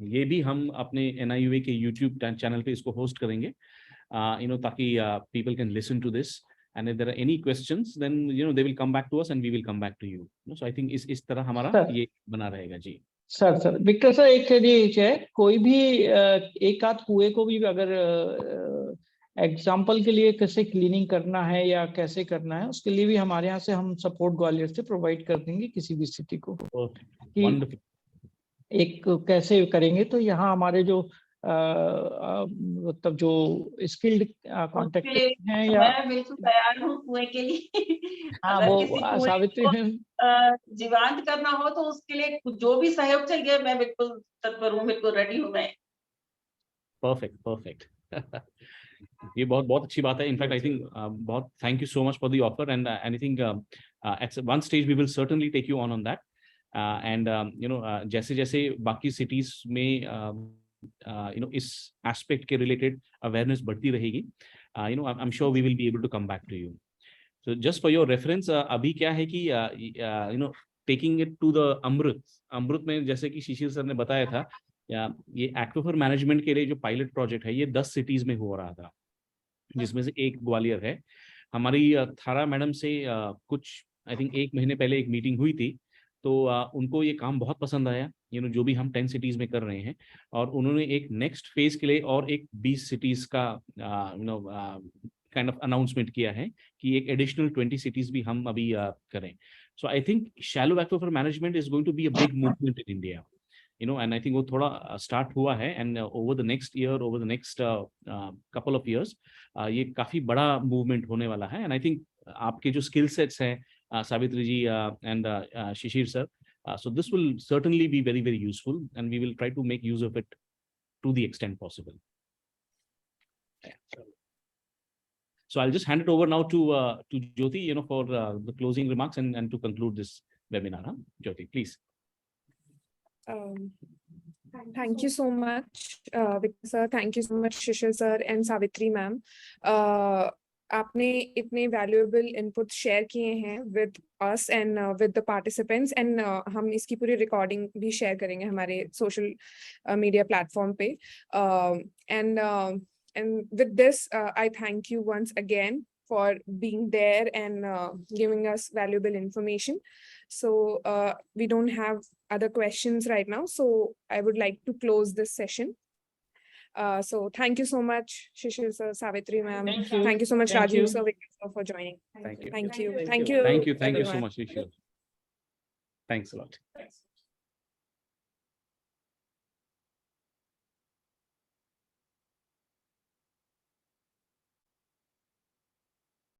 ये भी हम अपने NIUA के YouTube चैनल पे इसको होस्ट करेंगे, ताकि people can listen to this, and if there are any questions then they will come back to us and we will come back to you. So I think इस तरह हमारा ये बना रहेगा जी। सर विक्टर सर, एक चीज है, कोई भी एक आध कुएं को भी अगर एग्जाम्पल के लिए कैसे क्लीनिंग करना है या कैसे करना है, उसके लिए भी हमारे यहाँ से हम सपोर्ट ग्वालियर से प्रोवाइड कर देंगे किसी भी सिटी को कि Wonderful. एक कैसे करेंगे। तो यहाँ हमारे जो मतलब जो स्किल्ड कॉन्टेक्ट उसके लिए हैं या मैं बिल्कुल तैयार हूँ कुएं के लिए। हाँ अगर वो किसी कुएं सावित्री को मैम जीवांत करना हो तो उसके लिए जो भी सहयोग चाहिए मैं बिल्कुल तत्पर हूँ, बिल्कुल रेडी हूँ मैं। Perfect. ये बहुत बहुत अच्छी बात है. इनफैक्ट आई थिंक बहुत thank you so much for the offer and I think at one stage we will certainly take you on that and you know जैसे जैसे बाकी सिटीज में यू नो इस एस्पेक्ट के रिलेटेड अवेयरनेस बढ़ती रहेगी, you know I am sure we will be able to come back to you. So just for your reference, अभी क्या है कि you know taking it to the अमृत में जैसे कि शिशिर सर ने बताया था, ये एक्विफर मैनेजमेंट के लिए जो पायलट प्रोजेक्ट है ये 10 सिटीज में हो रहा था, जिसमें से एक ग्वालियर है. हमारी थारा मैडम से कुछ आई थिंक 1 महीने पहले एक मीटिंग हुई थी, तो उनको ये काम बहुत पसंद आया, यू नो जो भी हम 10 सिटीज में कर रहे हैं, और उन्होंने एक नेक्स्ट फेज के लिए और एक 20 सिटीज का you know kind of announcement किया है कि एक एडिशनल 20 सिटीज भी हम अभी करें. So I think shallow aquifer management is going to be a big movement in India, you know, and I think वो थोड़ा start हुआ है, and over the next year, over the next couple of years, ये काफी बड़ा movement होने वाला है. And I think आपके जो skill sets हैं सावित्री जी and Shishir sir, so this will certainly be very very useful, and we will try to make use of it to the extent possible. So I'll just hand it over now to Jyoti, you know, for the closing remarks and to conclude this webinar. Jyoti, please. Thank you so much, Vikas sir. Thank you so much, Shishir sir and Savitri ma'am. आपने इतने valuable inputs share किए हैं with us and with the participants, and हम इसकी पूरी recording भी share करेंगे हमारे social media platform पे. And with this, I thank you once again for being there and giving us valuable information. So we don't have other questions right now, so I would like to close this session. So thank you so much, Shishir sir, Savitri ma'am. Thank you. Thank you so much, Thank Rajiv you. sir, Vikas sir, for joining. Thank you. Thank you. Thank Thank you. you. Thank you so everyone. much, Shishir. Thanks a lot. Thanks.